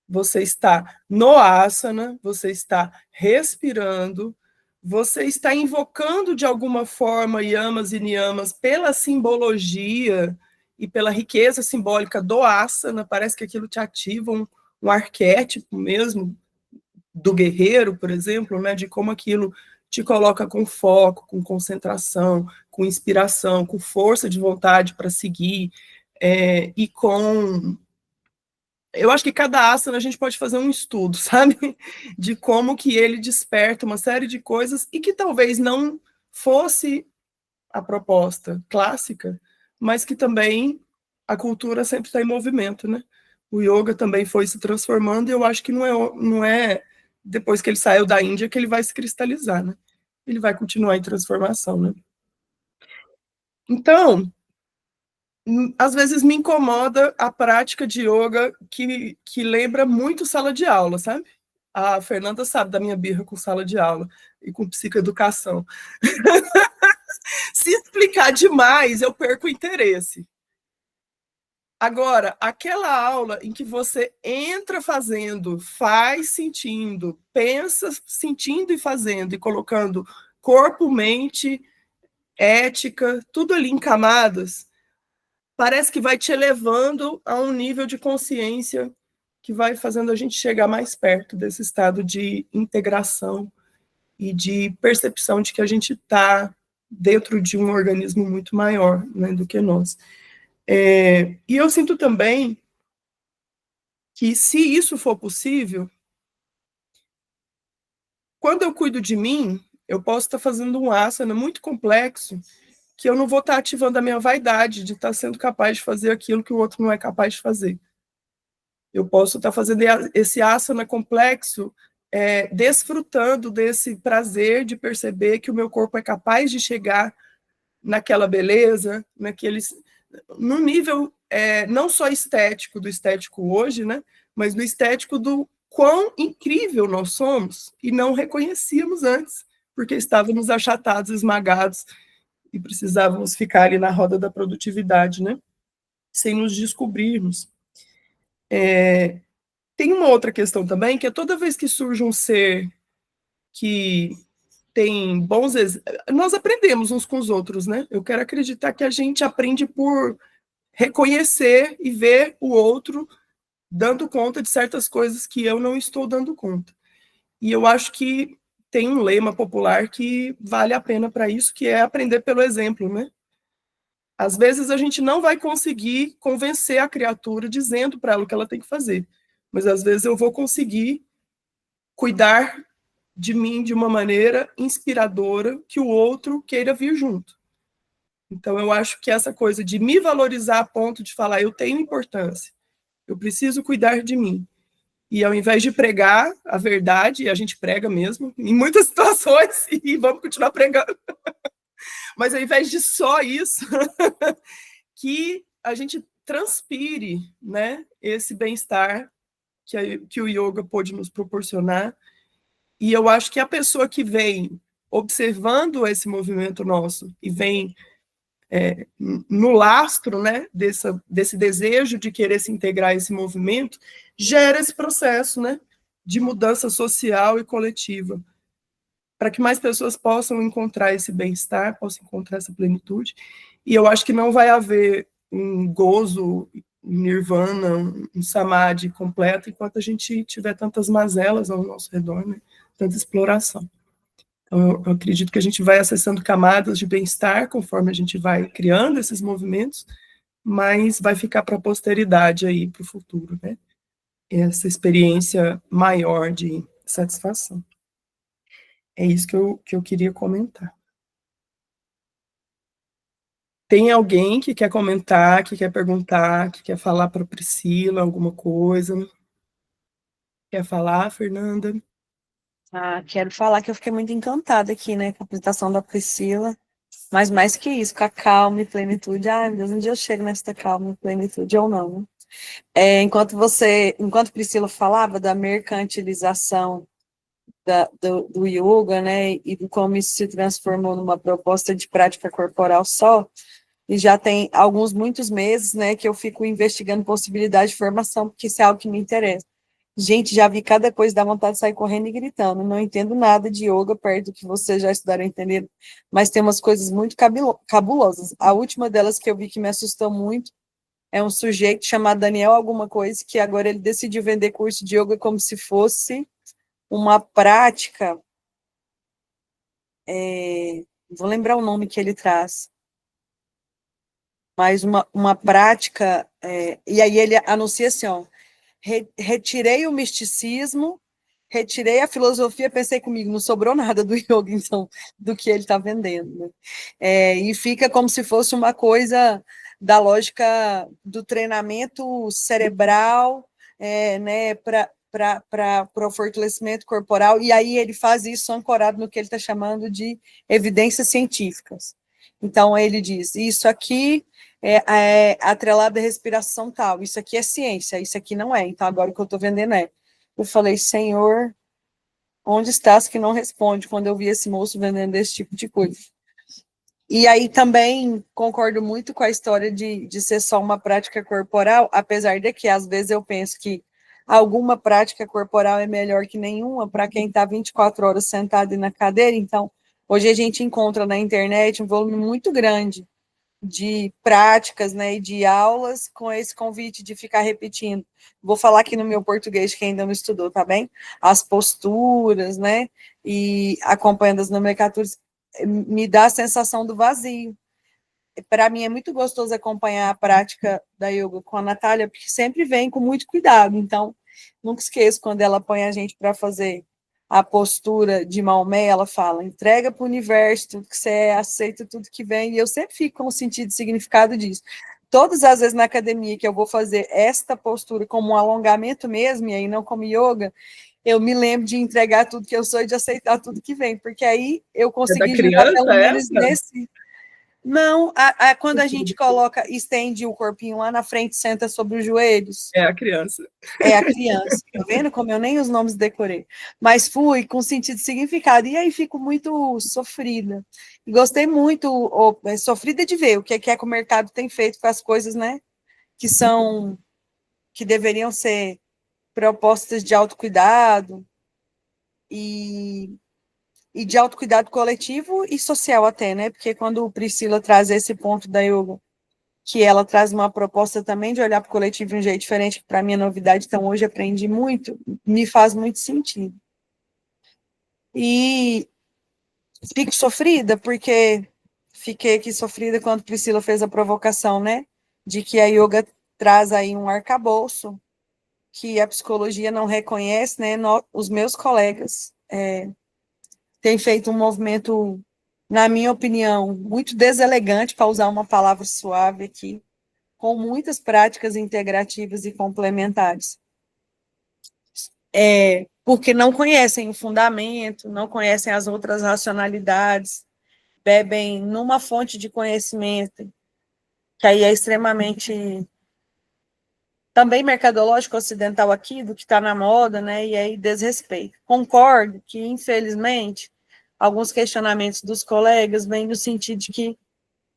Você está no asana, você está respirando, você está invocando de alguma forma yamas e niyamas pela simbologia e pela riqueza simbólica do asana, parece que aquilo te ativa um arquétipo mesmo do guerreiro, por exemplo, né, de como aquilo te coloca com foco, com concentração, com inspiração, com força de vontade para seguir, e com... Eu acho que cada asana a gente pode fazer um estudo, sabe? De como que ele desperta uma série de coisas e que talvez não fosse a proposta clássica, mas que também a cultura sempre está em movimento, né? O yoga também foi se transformando e eu acho que não é depois que ele saiu da Índia que ele vai se cristalizar, né? Ele vai continuar em transformação, né? Então, às vezes me incomoda a prática de yoga que lembra muito sala de aula, sabe? A Fernanda sabe da minha birra com sala de aula e com psicoeducação. Se explicar demais, eu perco o interesse. Agora, aquela aula em que você entra fazendo, faz sentindo, pensa sentindo e fazendo, e colocando corpo, mente, ética, tudo ali em camadas, parece que vai te elevando a um nível de consciência que vai fazendo a gente chegar mais perto desse estado de integração e de percepção de que a gente está dentro de um organismo muito maior, né, do que nós. E eu sinto também que, se isso for possível, quando eu cuido de mim, eu posso estar fazendo um asana muito complexo, que eu não vou estar ativando a minha vaidade de estar sendo capaz de fazer aquilo que o outro não é capaz de fazer. Eu posso estar fazendo esse asana complexo, desfrutando desse prazer de perceber que o meu corpo é capaz de chegar naquela beleza, no nível não só estético do estético hoje, né, mas no estético do quão incrível nós somos e não reconhecíamos antes, porque estávamos achatados, esmagados e precisávamos ficar ali na roda da produtividade, né, sem nos descobrirmos. Tem uma outra questão também, que é toda vez que surge um ser que tem bons... Nós aprendemos uns com os outros, né? Eu quero acreditar que a gente aprende por reconhecer e ver o outro dando conta de certas coisas que eu não estou dando conta. E eu acho que tem um lema popular que vale a pena para isso, que é aprender pelo exemplo, né? Às vezes a gente não vai conseguir convencer a criatura dizendo para ela o que ela tem que fazer, mas às vezes eu vou conseguir cuidar de mim de uma maneira inspiradora que o outro queira vir junto. Então, eu acho que essa coisa de me valorizar a ponto de falar, eu tenho importância, eu preciso cuidar de mim. E ao invés de pregar a verdade, e a gente prega mesmo, em muitas situações, e vamos continuar pregando, mas ao invés de só isso, que a gente transpire, né, esse bem-estar que o yoga pôde nos proporcionar. E eu acho que a pessoa que vem observando esse movimento nosso e vem no lastro, né, desse desejo de querer se integrar a esse movimento, gera esse processo, né, de mudança social e coletiva, para que mais pessoas possam encontrar esse bem-estar, possam encontrar essa plenitude. E eu acho que não vai haver um gozo, um nirvana, um samadhi completo, enquanto a gente tiver tantas mazelas ao nosso redor, né, tanta exploração. Então, eu acredito que a gente vai acessando camadas de bem-estar conforme a gente vai criando esses movimentos, mas vai ficar para a posteridade aí, para o futuro, né? Essa experiência maior de satisfação. É isso que eu queria comentar. Tem alguém que quer comentar, que quer perguntar, que quer falar para a Priscila alguma coisa? Quer falar, Fernanda? Quero falar que eu fiquei muito encantada aqui, né, com a apresentação da Priscila, mas mais que isso, com a calma e plenitude. Ai, meu Deus, um dia eu chego nessa calma e plenitude ou não, né? Enquanto Priscila falava da mercantilização do yoga, né, e de como isso se transformou numa proposta de prática corporal só, e já tem muitos meses, né, que eu fico investigando possibilidade de formação, porque isso é algo que me interessa. Gente, já vi cada coisa, dá vontade de sair correndo e gritando. Não entendo nada de yoga perto do que vocês já estudaram, entenderam? Mas tem umas coisas muito cabulosas. A última delas que eu vi que me assustou muito é um sujeito chamado Daniel alguma coisa, que agora ele decidiu vender curso de yoga como se fosse uma prática, vou lembrar o nome que ele traz, mas uma prática, e aí ele anuncia assim, ó, retirei o misticismo, retirei a filosofia, pensei comigo, não sobrou nada do yoga, então, do que ele está vendendo. Né? E fica como se fosse uma coisa da lógica do treinamento cerebral, né, para o fortalecimento corporal, e aí ele faz isso ancorado no que ele está chamando de evidências científicas. Então, ele diz, isso aqui atrelado à respiração tal, isso aqui é ciência, isso aqui não é, então agora o que eu estou vendendo é. Eu falei, Senhor, onde estás que não responde, quando eu vi esse moço vendendo esse tipo de coisa. E aí também concordo muito com a história de ser só uma prática corporal, apesar de que às vezes eu penso que alguma prática corporal é melhor que nenhuma para quem está 24 horas sentado na cadeira, então hoje a gente encontra na internet um volume muito grande de práticas, né, e de aulas com esse convite de ficar repetindo. Vou falar aqui no meu português, que ainda não estudou, tá bem? As posturas, né, e acompanhando as nomenclaturas, me dá a sensação do vazio. Para mim é muito gostoso acompanhar a prática da yoga com a Natália, porque sempre vem com muito cuidado, então nunca esqueço quando ela põe a gente para fazer a postura de Maomé, ela fala, entrega para o universo tudo que você é, aceita tudo que vem, e eu sempre fico com o sentido e significado disso. Todas as vezes na academia que eu vou fazer esta postura como um alongamento mesmo, e aí não como yoga, eu me lembro de entregar tudo que eu sou e de aceitar tudo que vem, porque aí eu consegui jogar pelo menos nesse... Não, quando a gente coloca, estende o corpinho lá na frente, senta sobre os joelhos. É a criança. É a criança. Tá vendo como eu nem os nomes decorei? Mas fui com sentido e significado. E aí fico muito sofrida. E gostei muito, sofrida de ver o que é que o mercado tem feito com as coisas, né? Que deveriam ser propostas de autocuidado e de autocuidado coletivo e social até, né? Porque quando Priscila traz esse ponto da yoga, que ela traz uma proposta também de olhar para o coletivo de um jeito diferente, que para mim é novidade, então hoje aprendi muito, me faz muito sentido. E fico sofrida, porque fiquei aqui sofrida quando Priscila fez a provocação, né? De que a yoga traz aí um arcabouço que a psicologia não reconhece, né? Os meus colegas têm feito um movimento, na minha opinião, muito deselegante, para usar uma palavra suave aqui, com muitas práticas integrativas e complementares. Porque não conhecem o fundamento, não conhecem as outras racionalidades, bebem numa fonte de conhecimento que aí é extremamente também mercadológico ocidental aqui, do que está na moda, né, e aí desrespeito. Concordo que, infelizmente, alguns questionamentos dos colegas vêm no sentido de que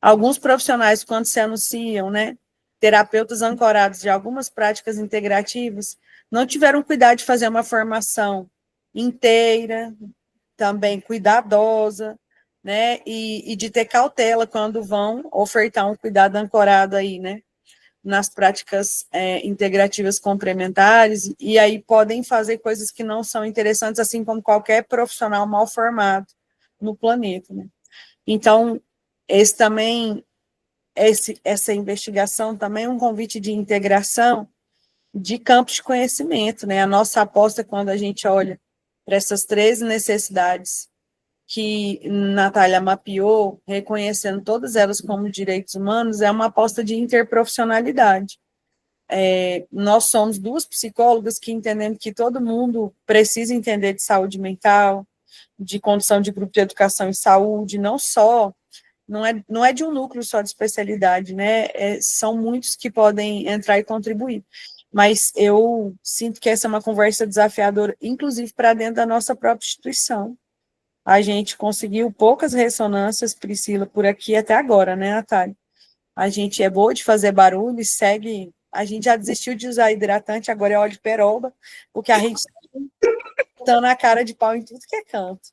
alguns profissionais, quando se anunciam, né, terapeutas ancorados de algumas práticas integrativas, não tiveram cuidado de fazer uma formação inteira, também cuidadosa, né, e de ter cautela quando vão ofertar um cuidado ancorado aí, né, nas práticas integrativas complementares, e aí podem fazer coisas que não são interessantes, assim como qualquer profissional mal formado no planeta, né. Então, essa investigação também é um convite de integração de campos de conhecimento, né? A nossa aposta, quando a gente olha para essas 13 necessidades que Natália mapeou, reconhecendo todas elas como direitos humanos, é uma aposta de interprofissionalidade. Nós somos duas psicólogas que entendemos que todo mundo precisa entender de saúde mental, de condição de grupo de educação e saúde, não é de um núcleo só de especialidade, né? São muitos que podem entrar e contribuir. Mas eu sinto que essa é uma conversa desafiadora, inclusive para dentro da nossa própria instituição. A gente conseguiu poucas ressonâncias, Priscila, por aqui até agora, né, Natália? A gente é boa de fazer barulho, segue. A gente já desistiu de usar hidratante, agora é óleo de peroba, porque a gente está na cara de pau em tudo que é canto.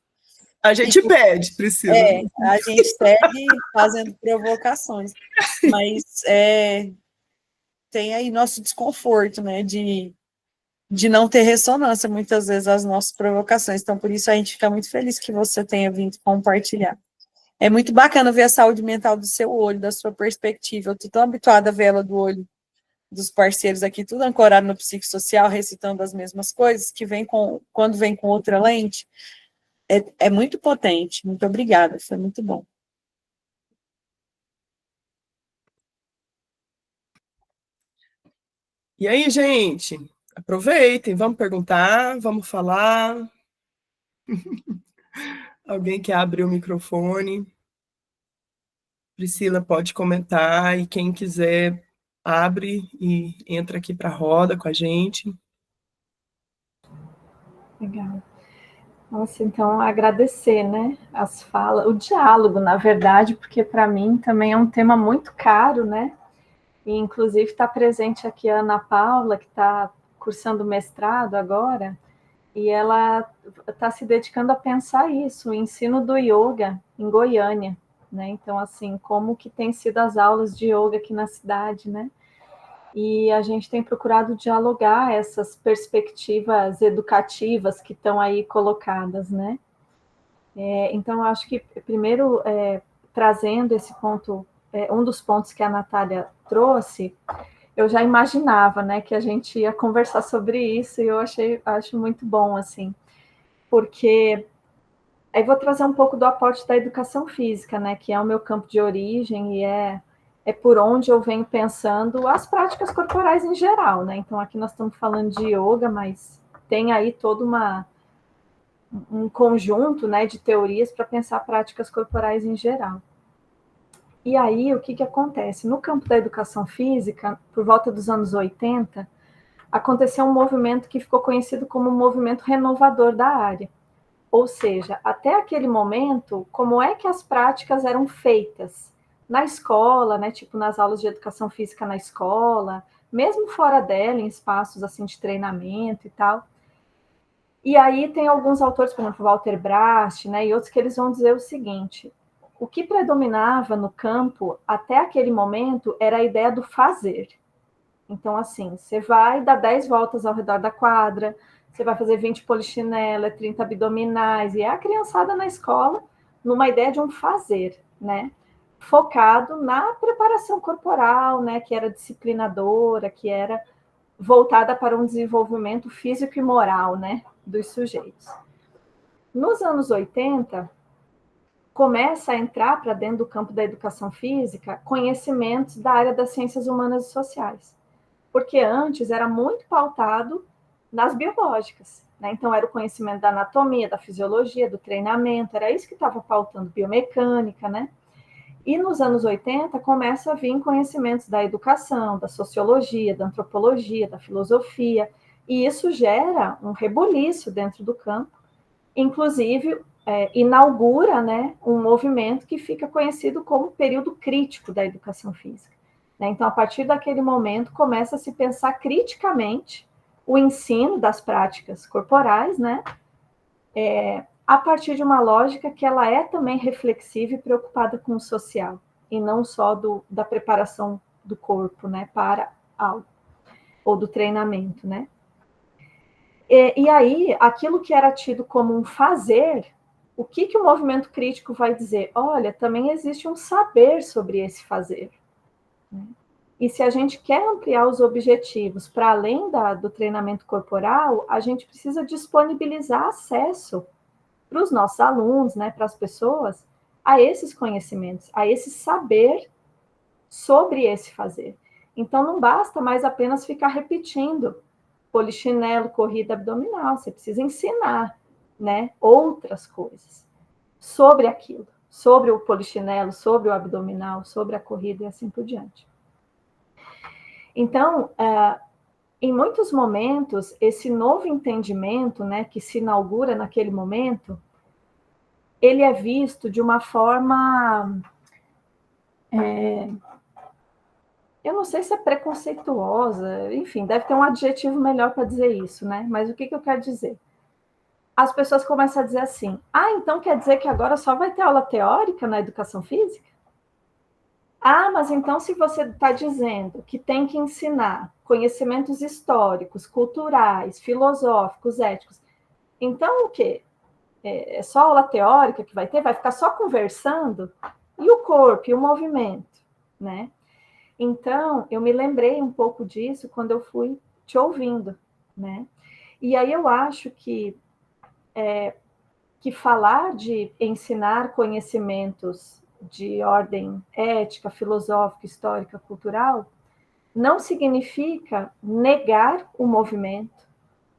A gente pede, Priscila. A gente segue fazendo provocações, mas tem aí nosso desconforto, né, de não ter ressonância, muitas vezes, às nossas provocações. Então, por isso, a gente fica muito feliz que você tenha vindo compartilhar. É muito bacana ver a saúde mental do seu olho, da sua perspectiva. Eu estou tão habituada a ver ela do olho dos parceiros aqui, tudo ancorado no psicossocial, recitando as mesmas coisas, que quando vem com outra lente, é muito potente. Muito obrigada, foi muito bom. E aí, gente, aproveitem, vamos perguntar, vamos falar. Alguém quer abrir o microfone? Priscila pode comentar, e quem quiser abre e entra aqui para a roda com a gente. Legal. Nossa, então agradecer, né, as falas, o diálogo, na verdade, porque para mim também é um tema muito caro, né, e inclusive está presente aqui a Ana Paula, que está cursando mestrado agora, e ela está se dedicando a pensar isso, o ensino do yoga em Goiânia, né, então assim, como que tem sido as aulas de yoga aqui na cidade, né, e a gente tem procurado dialogar essas perspectivas educativas que estão aí colocadas, né? Então, acho que, primeiro, trazendo esse ponto, um dos pontos que a Natália trouxe, eu já imaginava, né, que a gente ia conversar sobre isso, e eu acho muito bom, assim, porque aí vou trazer um pouco do aporte da educação física, né, que é o meu campo de origem e é por onde eu venho pensando as práticas corporais em geral, né? Então, aqui nós estamos falando de yoga, mas tem aí todo um conjunto, né, de teorias para pensar práticas corporais em geral. E aí, o que acontece? No campo da educação física, por volta dos anos 80, aconteceu um movimento que ficou conhecido como o movimento renovador da área. Ou seja, até aquele momento, como é que as práticas eram feitas? Na escola, né, tipo nas aulas de educação física na escola, mesmo fora dela, em espaços assim de treinamento e tal. E aí tem alguns autores, por exemplo, Walter Brast, né, e outros que eles vão dizer o seguinte: o que predominava no campo até aquele momento era a ideia do fazer. Então, assim, você vai dar 10 voltas ao redor da quadra, você vai fazer 20 polichinela, 30 abdominais, e é a criançada na escola numa ideia de um fazer, né? Focado na preparação corporal, né? Que era disciplinadora, que era voltada para um desenvolvimento físico e moral, né, dos sujeitos. Nos anos 80, começa a entrar para dentro do campo da educação física conhecimentos da área das ciências humanas e sociais, porque antes era muito pautado nas biológicas, né? Então era o conhecimento da anatomia, da fisiologia, do treinamento, era isso que estava pautando, biomecânica, né? E nos anos 80 começa a vir conhecimentos da educação, da sociologia, da antropologia, da filosofia, e isso gera um rebuliço dentro do campo, inclusive inaugura, né, um movimento que fica conhecido como período crítico da educação física. Né? Então, a partir daquele momento, começa a se pensar criticamente o ensino das práticas corporais, né, a partir de uma lógica que ela é também reflexiva e preocupada com o social, e não só da preparação do corpo, né, para algo, ou do treinamento, né. E aí, aquilo que era tido como um fazer, o que o movimento crítico vai dizer? Olha, também existe um saber sobre esse fazer. E se a gente quer ampliar os objetivos para além do treinamento corporal, a gente precisa disponibilizar acesso para os nossos alunos, né, para as pessoas, a esses conhecimentos, a esse saber sobre esse fazer. Então, não basta mais apenas ficar repetindo polichinelo, corrida abdominal, você precisa ensinar, né, outras coisas sobre aquilo, sobre o polichinelo, sobre o abdominal, sobre a corrida e assim por diante. Então, em muitos momentos, esse novo entendimento, né, que se inaugura naquele momento, ele é visto de uma forma, eu não sei se é preconceituosa, enfim, deve ter um adjetivo melhor para dizer isso, né? Mas o que eu quero dizer? As pessoas começam a dizer assim, então quer dizer que agora só vai ter aula teórica na educação física? Mas então se você está dizendo que tem que ensinar conhecimentos históricos, culturais, filosóficos, éticos, então o quê? É só aula teórica que vai ter? Vai ficar só conversando? E o corpo, e o movimento, né? Então, eu me lembrei um pouco disso quando eu fui te ouvindo, né? E aí eu acho que falar de ensinar conhecimentos de ordem ética, filosófica, histórica, cultural, não significa negar o movimento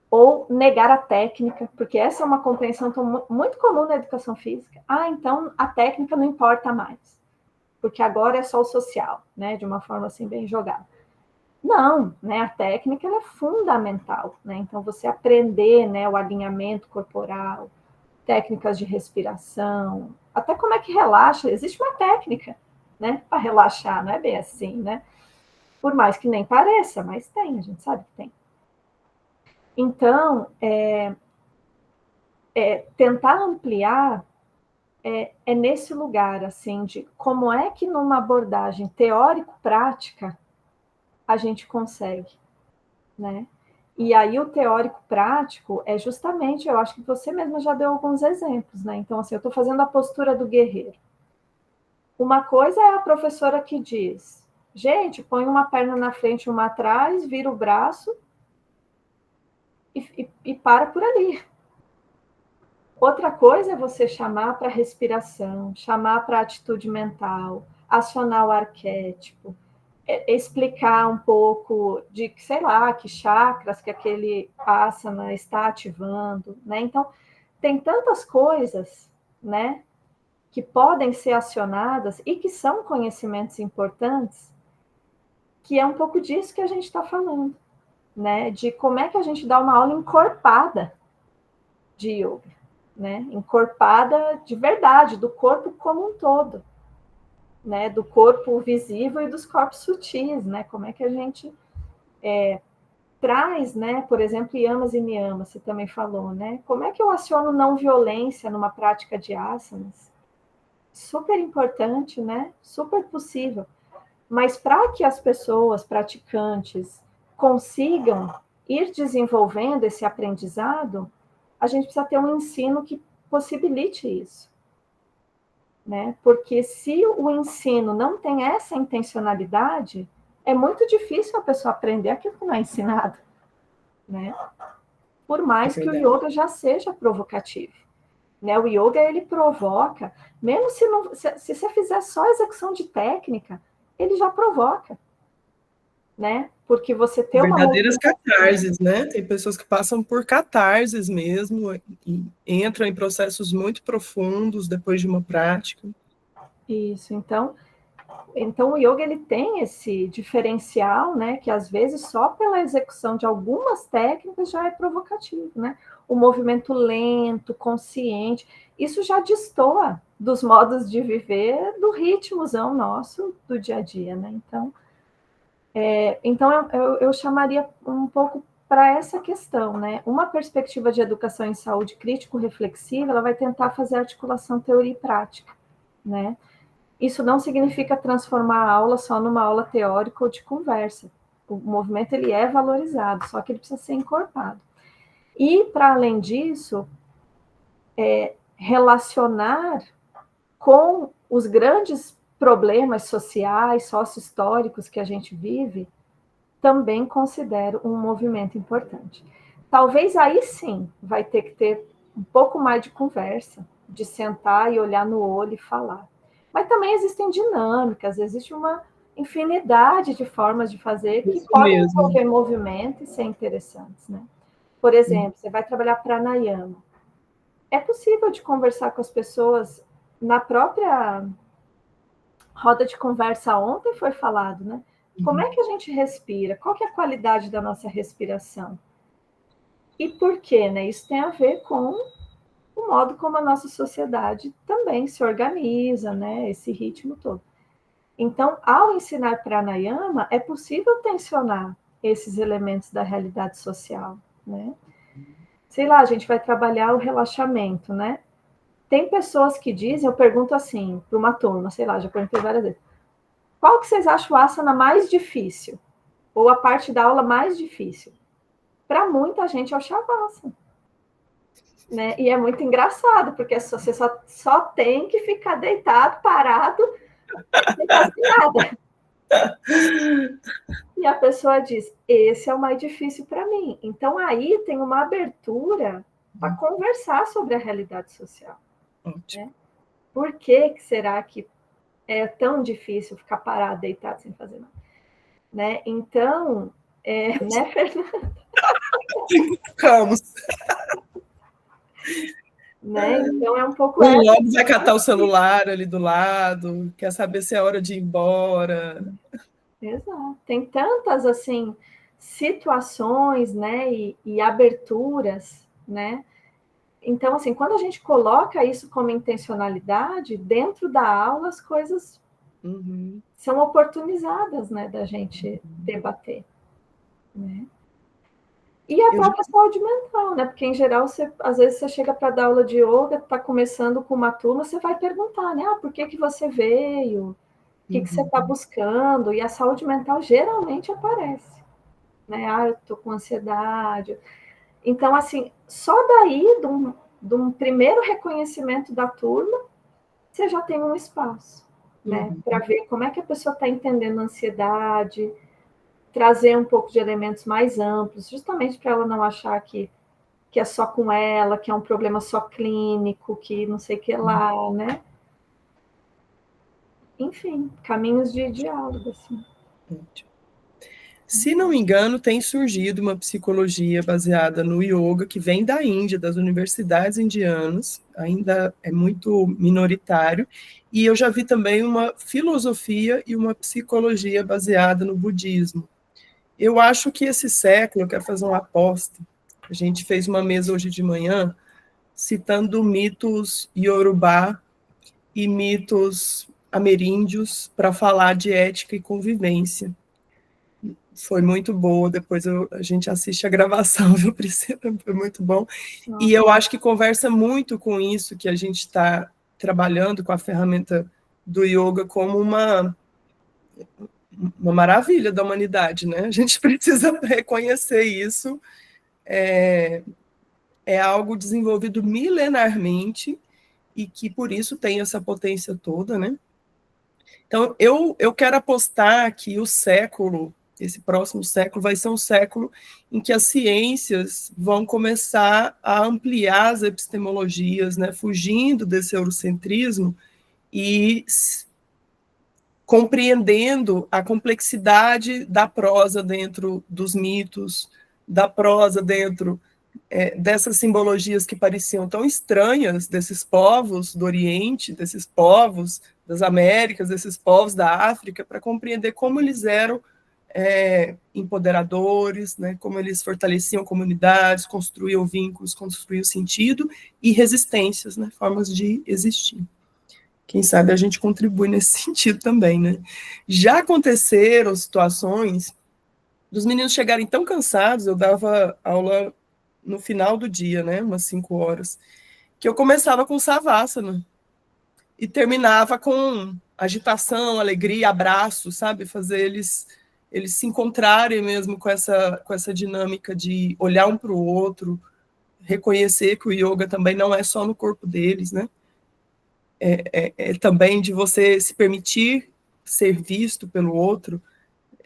ou negar a técnica, porque essa é uma compreensão muito comum na educação física. Então a técnica não importa mais, porque agora é só o social, né, de uma forma assim bem jogada. Não, né, a técnica ela é fundamental, né, então você aprender, né, o alinhamento corporal, técnicas de respiração, até como é que relaxa, existe uma técnica, né, para relaxar, não é bem assim, né, por mais que nem pareça, mas tem, a gente sabe que tem. Então, tentar ampliar é nesse lugar, assim, de como é que numa abordagem teórico-prática a gente consegue, né? E aí o teórico-prático é justamente, eu acho que você mesma já deu alguns exemplos, né? Então, assim, eu estou fazendo a postura do guerreiro. Uma coisa é a professora que diz, gente, põe uma perna na frente e uma atrás, vira o braço e para por ali. Outra coisa é você chamar para respiração, chamar para atitude mental, acionar o arquétipo, explicar um pouco de, sei lá, que chakras que aquele asana está ativando, né? Então, tem tantas coisas, né, que podem ser acionadas e que são conhecimentos importantes, que é um pouco disso que a gente está falando, né? De como é que a gente dá uma aula encorpada de yoga, né? Encorpada de verdade, do corpo como um todo, né? Do corpo visível e dos corpos sutis, né? Como é que a gente traz, né? Por exemplo, yamas e niyamas, você também falou, né? Como é que eu aciono não violência numa prática de asanas? Super importante, né? Super possível. Mas para que as pessoas praticantes consigam ir desenvolvendo esse aprendizado, a gente precisa ter um ensino que possibilite isso, né? Porque se o ensino não tem essa intencionalidade, é muito difícil a pessoa aprender aquilo que não é ensinado, né? Por mais que o yoga já seja provocativo, né? O yoga, ele provoca, mesmo se você fizer só execução de técnica, ele já provoca, né? Porque você tem verdadeiras catarses, né? Tem pessoas que passam por catarses mesmo, e entram em processos muito profundos depois de uma prática. Isso, então o yoga, ele tem esse diferencial, né, que às vezes só pela execução de algumas técnicas já é provocativo, né? O movimento lento, consciente, isso já destoa dos modos de viver, do ritmozão nosso do dia a dia, né? Então eu chamaria um pouco para essa questão, né? Uma perspectiva de educação em saúde crítico-reflexiva, ela vai tentar fazer articulação teoria e prática, né? Isso não significa transformar a aula só numa aula teórica ou de conversa. O movimento, ele é valorizado, só que ele precisa ser encorpado. E, para além disso, relacionar com os grandes problemas sociais, sócio-históricos que a gente vive, também considero um movimento importante. Talvez aí sim vai ter que ter um pouco mais de conversa, de sentar e olhar no olho e falar. Mas também existem dinâmicas, existe uma infinidade de formas de fazer que podem envolver movimento e ser interessantes, né? Por exemplo, você vai trabalhar pranayama. É possível de conversar com as pessoas na própria roda de conversa ontem foi falado, né? Como é que a gente respira? Qual que é a qualidade da nossa respiração? E por quê, né? Isso tem a ver com o modo como a nossa sociedade também se organiza, né? Esse ritmo todo. Então, ao ensinar pranayama, é possível tensionar esses elementos da realidade social, né? Sei lá, a gente vai trabalhar o relaxamento, né? Tem pessoas que dizem, eu pergunto assim, para uma turma, sei lá, já perguntei várias vezes, qual que vocês acham o asana mais difícil? Ou a parte da aula mais difícil? Para muita gente é o shavasana. Né? E é muito engraçado, porque você só tem que ficar deitado, parado, sem fazer nada. E a pessoa diz, esse é o mais difícil para mim. Então, aí tem uma abertura para conversar sobre a realidade social. Né? Por que será que é tão difícil ficar parado, deitado, sem fazer nada? Né? Então, né, Fernanda? Ficamos. Né? Então, é um pouco... O logo vai catar o celular ali do lado, quer saber se é hora de ir embora. Exato. Tem tantas, assim, situações, né, e aberturas, né? Então, assim, quando a gente coloca isso como intencionalidade, dentro da aula as coisas são oportunizadas, né, da gente debater, né? E a própria saúde mental, né? Porque, em geral, às vezes você chega para dar aula de yoga, está começando com uma turma, você vai perguntar, né? Por que você veio? O que você está buscando? E a saúde mental geralmente aparece, né? Eu estou com ansiedade. Então, assim, só daí, de um primeiro reconhecimento da turma, você já tem um espaço, né? Para ver como é que a pessoa está entendendo a ansiedade, trazer um pouco de elementos mais amplos, justamente para ela não achar que é só com ela, que é um problema só clínico, que não sei o que lá, né? Enfim, caminhos de diálogo, assim. Se não me engano, tem surgido uma psicologia baseada no yoga, que vem da Índia, das universidades indianas, ainda é muito minoritário, e eu já vi também uma filosofia e uma psicologia baseada no budismo. Eu acho que esse século, eu quero fazer uma aposta, a gente fez uma mesa hoje de manhã, citando mitos iorubá e mitos ameríndios para falar de ética e convivência. Foi muito boa, depois a gente assiste a gravação, viu, Priscila? Foi muito bom. Nossa. E eu acho que conversa muito com isso que a gente está trabalhando com a ferramenta do yoga como uma maravilha da humanidade, né? A gente precisa reconhecer isso. É algo desenvolvido milenarmente e que, por isso, tem essa potência toda, né? Então, eu quero apostar que esse próximo século, vai ser um século em que as ciências vão começar a ampliar as epistemologias, né, fugindo desse eurocentrismo e compreendendo a complexidade da prosa dentro dos mitos, da prosa dentro dessas simbologias que pareciam tão estranhas, desses povos do Oriente, desses povos das Américas, desses povos da África, para compreender como eles eram empoderadores, né, como eles fortaleciam comunidades, construíam vínculos, construíam sentido e resistências, né, formas de existir. Quem sabe a gente contribui nesse sentido também, né? Já aconteceram situações dos meninos chegarem tão cansados, eu dava aula no final do dia, né, umas 5 horas, que eu começava com savasana e terminava com agitação, alegria, abraço, sabe? Fazer eles se encontrarem mesmo com essa dinâmica de olhar um para o outro, reconhecer que o yoga também não é só no corpo deles, né? É também de você se permitir ser visto pelo outro,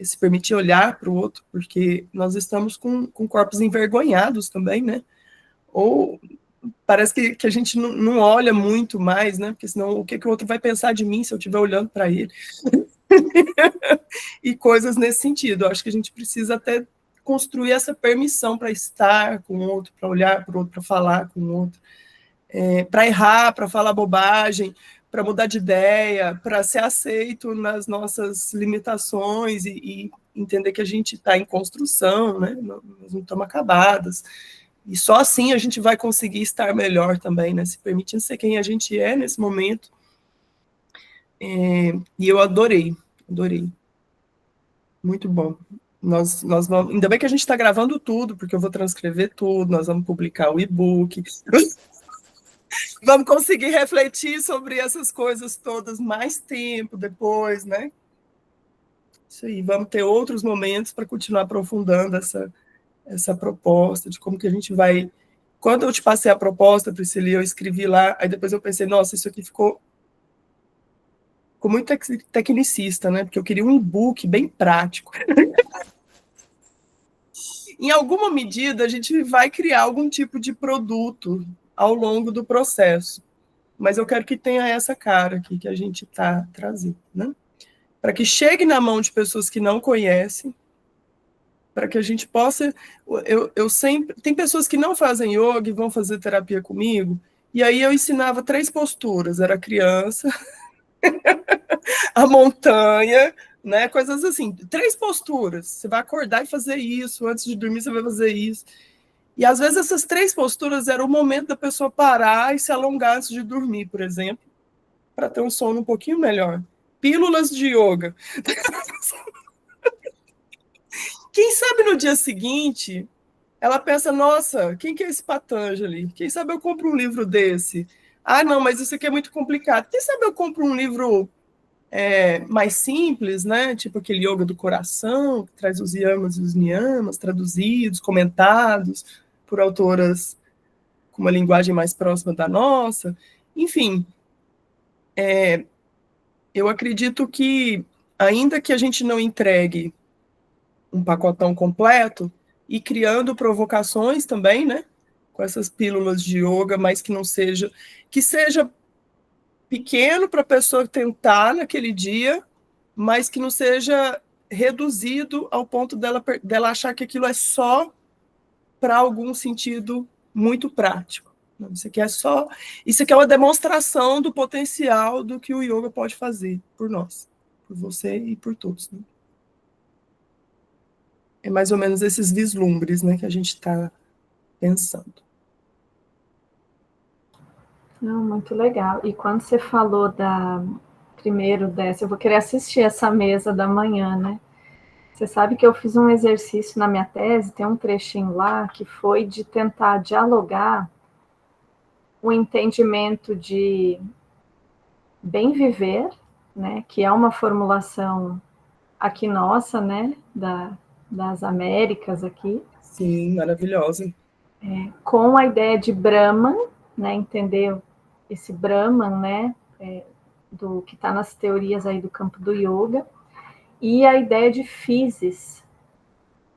se permitir olhar para o outro, porque nós estamos com corpos envergonhados também, né? Ou parece que a gente não olha muito mais, né? Porque senão o que o outro vai pensar de mim se eu estiver olhando para ele? E coisas nesse sentido. Eu acho que a gente precisa até construir essa permissão para estar com o outro, para olhar para o outro, para falar com o outro, para errar, para falar bobagem, para mudar de ideia, para ser aceito nas nossas limitações e entender que a gente está em construção, né? Nós não estamos acabadas. E só assim a gente vai conseguir estar melhor também, né? Se permitindo ser quem a gente é nesse momento. E eu adorei. Muito bom. Nós vamos, ainda bem que a gente está gravando tudo, porque eu vou transcrever tudo, nós vamos publicar o e-book. Vamos conseguir refletir sobre essas coisas todas mais tempo depois, né? Isso aí, vamos ter outros momentos para continuar aprofundando essa proposta, de como que a gente vai... Quando eu te passei a proposta, Priscila, eu escrevi lá, aí depois eu pensei, nossa, isso aqui ficou muito tecnicista, né? Porque eu queria um e-book bem prático. Em alguma medida, a gente vai criar algum tipo de produto ao longo do processo. Mas eu quero que tenha essa cara aqui que a gente está trazendo, né? Para que chegue na mão de pessoas que não conhecem, para que a gente possa... Eu sempre... Tem pessoas que não fazem yoga e vão fazer terapia comigo, e aí eu ensinava 3 posturas. Era a criança, a montanha, né? Coisas assim. 3 posturas. Você vai acordar e fazer isso, antes de dormir você vai fazer isso. E às vezes essas 3 posturas eram o momento da pessoa parar e se alongar antes de dormir, por exemplo, para ter um sono um pouquinho melhor. Pílulas de yoga. Quem sabe no dia seguinte ela pensa, nossa, quem que é esse Patanjali? Quem sabe eu compro um livro desse? Ah, não, mas isso aqui é muito complicado. Quem sabe eu compro um livro mais simples, né? Tipo aquele Yoga do Coração, que traz os yamas e os niyamas, traduzidos, comentados por autoras com uma linguagem mais próxima da nossa. Enfim, eu acredito que, ainda que a gente não entregue um pacotão completo, e criando provocações também, né? Com essas pílulas de yoga, mas que não seja... Que seja pequeno para a pessoa tentar naquele dia, mas que não seja reduzido ao ponto dela achar que aquilo é só para algum sentido muito prático. Isso aqui é uma demonstração do potencial do que o yoga pode fazer por nós, por você e por todos, né? É mais ou menos esses vislumbres, né, que a gente está pensando. Não, muito legal. E quando você falou primeiro dessa, eu vou querer assistir essa mesa da manhã, né? Você sabe que eu fiz um exercício na minha tese, tem um trechinho lá, que foi de tentar dialogar o entendimento de bem viver, né? Que é uma formulação aqui nossa, né? Das Américas aqui. Sim, maravilhosa. Com a ideia de Brahman, né? Entender esse Brahman, né? do que está nas teorias aí do campo do yoga, e a ideia de physis.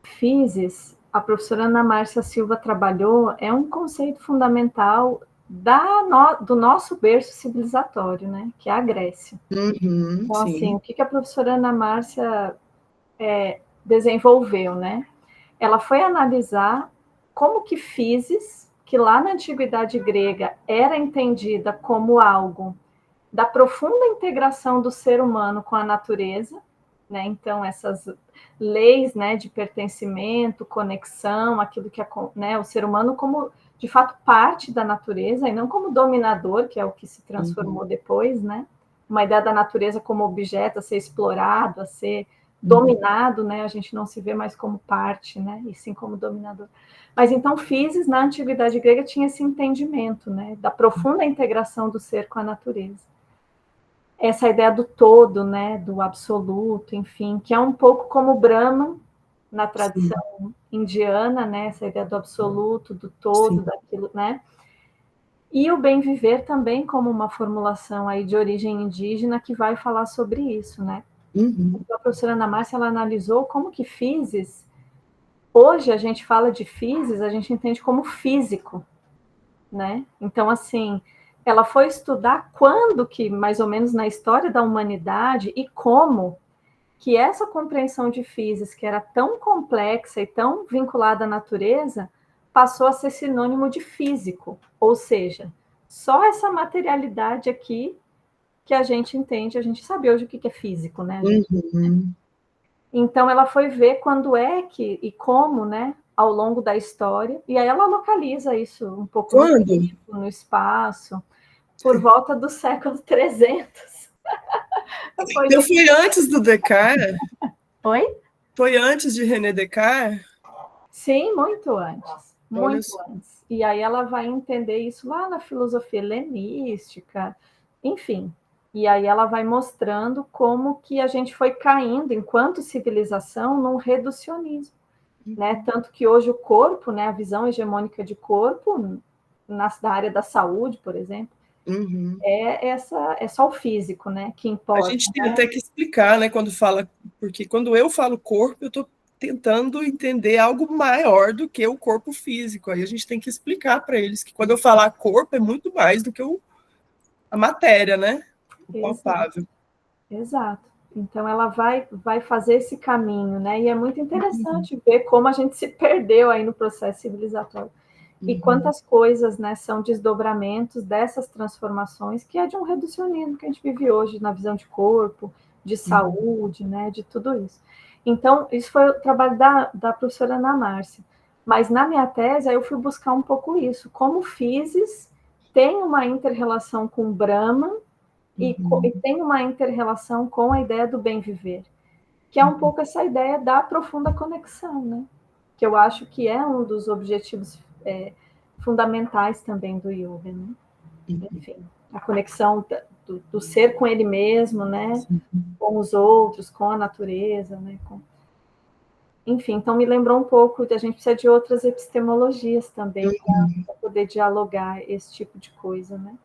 Physis, a professora Ana Márcia Silva trabalhou, é um conceito fundamental do nosso berço civilizatório, né, que é a Grécia. Então, assim, o que a professora Ana Márcia desenvolveu, né? Ela foi analisar como que physis, que lá na antiguidade grega era entendida como algo da profunda integração do ser humano com a natureza, né? Então, essas leis, né, de pertencimento, conexão, aquilo que é, né, o ser humano como, de fato, parte da natureza, e não como dominador, que é o que se transformou depois, né? Uma ideia da natureza como objeto a ser explorado, a ser dominado, né? A gente não se vê mais como parte, né? E sim como dominador. Mas então, physis, na antiguidade grega, tinha esse entendimento, né? Da profunda integração do ser com a natureza. Essa ideia do todo, né? Do absoluto, enfim, que é um pouco como o Brahman, na tradição indiana, né? Essa ideia do absoluto, do todo, daquilo, né? E o bem viver também como uma formulação aí de origem indígena que vai falar sobre isso, né? Então, a professora Ana Márcia, ela analisou como que physis, hoje a gente fala de physis, a gente entende como físico, né? Então, assim, ela foi estudar quando que, mais ou menos na história da humanidade, e como que essa compreensão de physis, que era tão complexa e tão vinculada à natureza, passou a ser sinônimo de físico, ou seja, só essa materialidade aqui que a gente entende, a gente sabe hoje o que é físico, né? Então, ela foi ver quando é que e como, né, ao longo da história, e aí ela localiza isso um pouco no tempo, no espaço, por volta do século 300. Então, foi antes do Descartes? Oi? Foi antes de René Descartes? Sim, muito antes. Muito antes. E aí ela vai entender isso lá na filosofia helenística, enfim. E aí ela vai mostrando como que a gente foi caindo, enquanto civilização, num reducionismo. Né? Tanto que hoje o corpo, né, a visão hegemônica de corpo, na área da saúde, por exemplo, é só o físico, né, que importa. A gente tem até que explicar, né, quando fala, porque quando eu falo corpo, eu estou tentando entender algo maior do que o corpo físico. Aí a gente tem que explicar para eles que quando eu falar corpo é muito mais do que a matéria, né? O palpável. Exato. Então ela vai fazer esse caminho, né? E é muito interessante ver como a gente se perdeu aí no processo civilizatório. E quantas coisas, né, são desdobramentos dessas transformações, que é de um reducionismo que a gente vive hoje na visão de corpo, de saúde, né, de tudo isso. Então, isso foi o trabalho da professora Ana Márcia. Mas na minha tese, aí eu fui buscar um pouco isso, como physis tem uma inter-relação com Brahman e tem uma inter-relação com a ideia do bem viver, que é um pouco essa ideia da profunda conexão, né? Que eu acho que é um dos objetivos fundamentais também do yoga, né? Enfim, a conexão do ser com ele mesmo, né? Com os outros, com a natureza, né? Enfim, então me lembrou um pouco de a gente precisa de outras epistemologias também para poder dialogar esse tipo de coisa, né?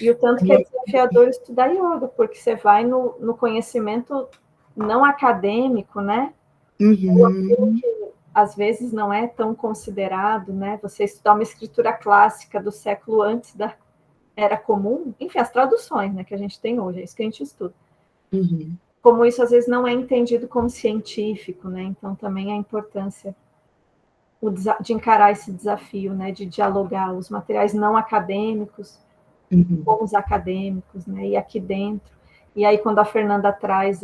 E o tanto que é desafiador estudar yoga, porque você vai no conhecimento não acadêmico, né? Ou aquilo que às vezes não é tão considerado, né? Você estudar uma escritura clássica do século antes da Era Comum, enfim, as traduções, né, que a gente tem hoje, é isso que a gente estuda. Como isso às vezes não é entendido como científico, né? Então também a importância de encarar esse desafio, né, de dialogar os materiais não acadêmicos com os acadêmicos, né? E aqui dentro. E aí quando a Fernanda traz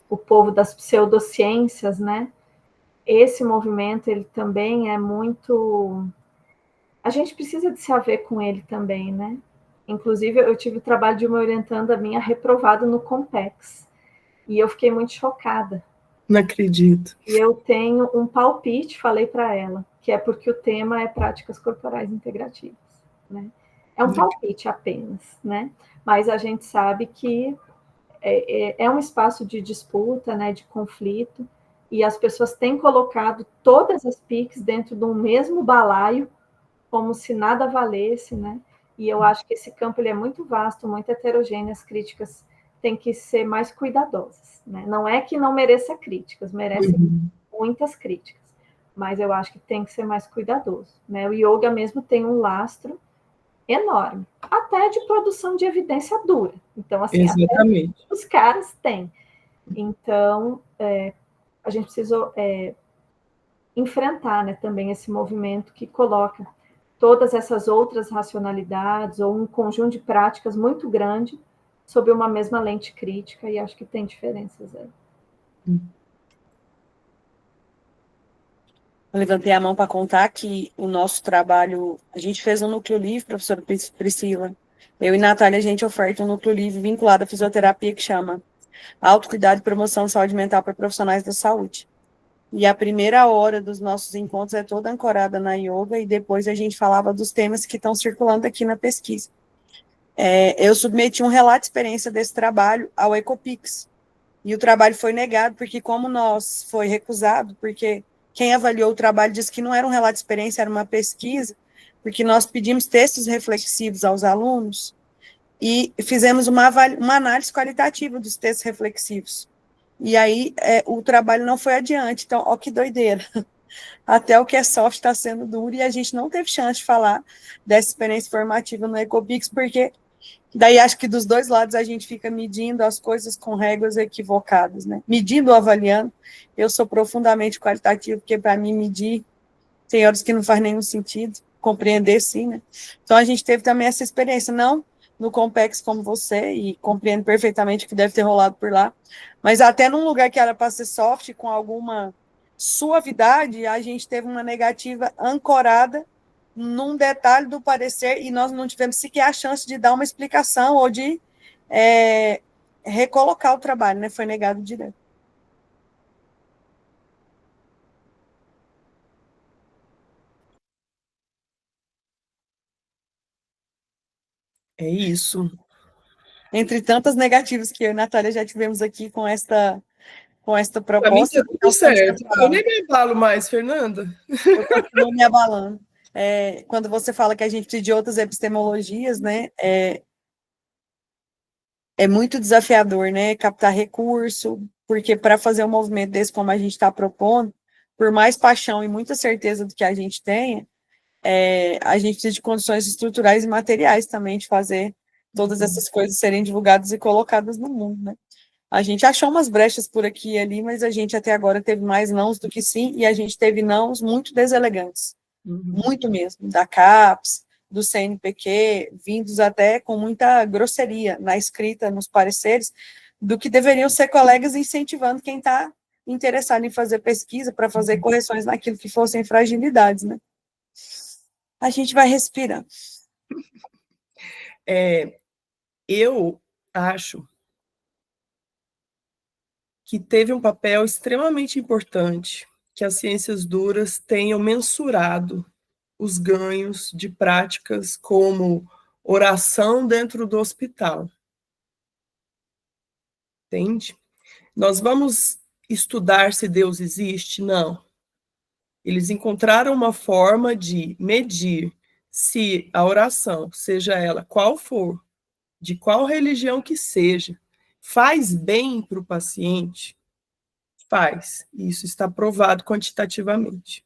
o povo das pseudociências, né? Esse movimento, ele também é muito... A gente precisa de se haver com ele também, né? Inclusive, eu tive o trabalho de uma orientanda minha reprovado no Compex. E eu fiquei muito chocada. Não acredito. E eu tenho um palpite, falei para ela, que é porque o tema é práticas corporais integrativas, né? É um palpite apenas, né? Mas a gente sabe que é um espaço de disputa, né, de conflito, e as pessoas têm colocado todas as PICs dentro de um mesmo balaio, como se nada valesse, né? E eu acho que esse campo ele é muito vasto, muito heterogêneo, as críticas têm que ser mais cuidadosas, né? Não é que não mereça críticas, merece muitas críticas, mas eu acho que tem que ser mais cuidadoso, né? O yoga mesmo tem um lastro enorme, até de produção de evidência dura. Então, assim, exatamente, até os caras têm. Então, a gente precisou enfrentar, né, também esse movimento que coloca todas essas outras racionalidades ou um conjunto de práticas muito grande sob uma mesma lente crítica, e acho que tem diferenças aí. Eu levantei a mão para contar que o nosso trabalho, a gente fez um núcleo livre, professora Priscila. Eu e Natália, a gente oferta um núcleo livre vinculado à fisioterapia que chama Autocuidado e Promoção de Saúde Mental para Profissionais da Saúde. E a primeira hora dos nossos encontros é toda ancorada na yoga, e depois a gente falava dos temas que estão circulando aqui na pesquisa. Eu submeti um relato de experiência desse trabalho ao Ecopix, e o trabalho foi negado, porque como nós foi recusado, porque quem avaliou o trabalho disse que não era um relato de experiência, era uma pesquisa, porque nós pedimos textos reflexivos aos alunos e fizemos uma análise qualitativa dos textos reflexivos. E aí o trabalho não foi adiante. Então, ó que doideira. Até o que é soft está sendo duro, e a gente não teve chance de falar dessa experiência formativa no Ecopix, porque daí acho que dos dois lados a gente fica medindo as coisas com regras equivocadas, né? Medindo ou avaliando. Eu sou profundamente qualitativo, porque para mim medir tem horas que não faz nenhum sentido, compreender sim, né? Então a gente teve também essa experiência, não no Compex como você, e compreendo perfeitamente o que deve ter rolado por lá, mas até num lugar que era para ser soft, com alguma suavidade, a gente teve uma negativa ancorada num detalhe do parecer, e nós não tivemos sequer a chance de dar uma explicação ou de recolocar o trabalho, né? Foi negado direto. É isso. Entre tantas negativas que eu e a Natália já tivemos aqui com esta proposta. Para mim tá tudo certo. Eu nem me abalo mais, Fernanda. Eu continuo me abalando. Quando você fala que a gente precisa de outras epistemologias, né, é muito desafiador, né, captar recurso, porque para fazer um movimento desse como a gente está propondo, por mais paixão e muita certeza do que a gente tenha, a gente precisa de condições estruturais e materiais também de fazer todas essas coisas serem divulgadas e colocadas no mundo, né. A gente achou umas brechas por aqui e ali, mas a gente até agora teve mais nãos do que sim, e a gente teve nãos muito deselegantes, muito mesmo, da CAPES, do CNPq, vindos até com muita grosseria na escrita, nos pareceres, do que deveriam ser colegas incentivando quem está interessado em fazer pesquisa para fazer correções naquilo que fossem fragilidades, né? A gente vai respirando. Eu acho que teve um papel extremamente importante que as ciências duras tenham mensurado os ganhos de práticas como oração dentro do hospital. Entende? Nós vamos estudar se Deus existe? Não. Eles encontraram uma forma de medir se a oração, seja ela qual for, de qual religião que seja, faz bem para o paciente. Faz. Isso está provado quantitativamente.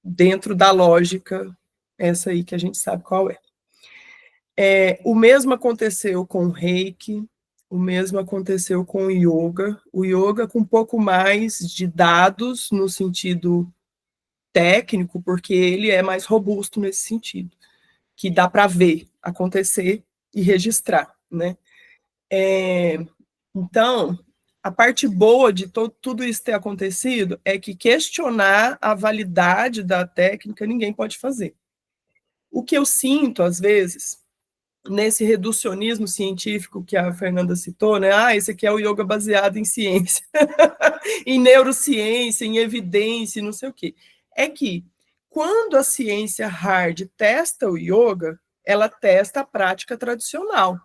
Dentro da lógica, essa aí que a gente sabe qual é. O mesmo aconteceu com o Reiki, o mesmo aconteceu com o yoga com um pouco mais de dados no sentido técnico, porque ele é mais robusto nesse sentido, que dá para ver acontecer e registrar, né? Então, a parte boa de tudo isso ter acontecido é que questionar a validade da técnica ninguém pode fazer. O que eu sinto, às vezes, nesse reducionismo científico que a Fernanda citou, né? Esse aqui é o yoga baseado em ciência, em neurociência, em evidência, não sei o quê. É que, quando a ciência hard testa o yoga, ela testa a prática tradicional.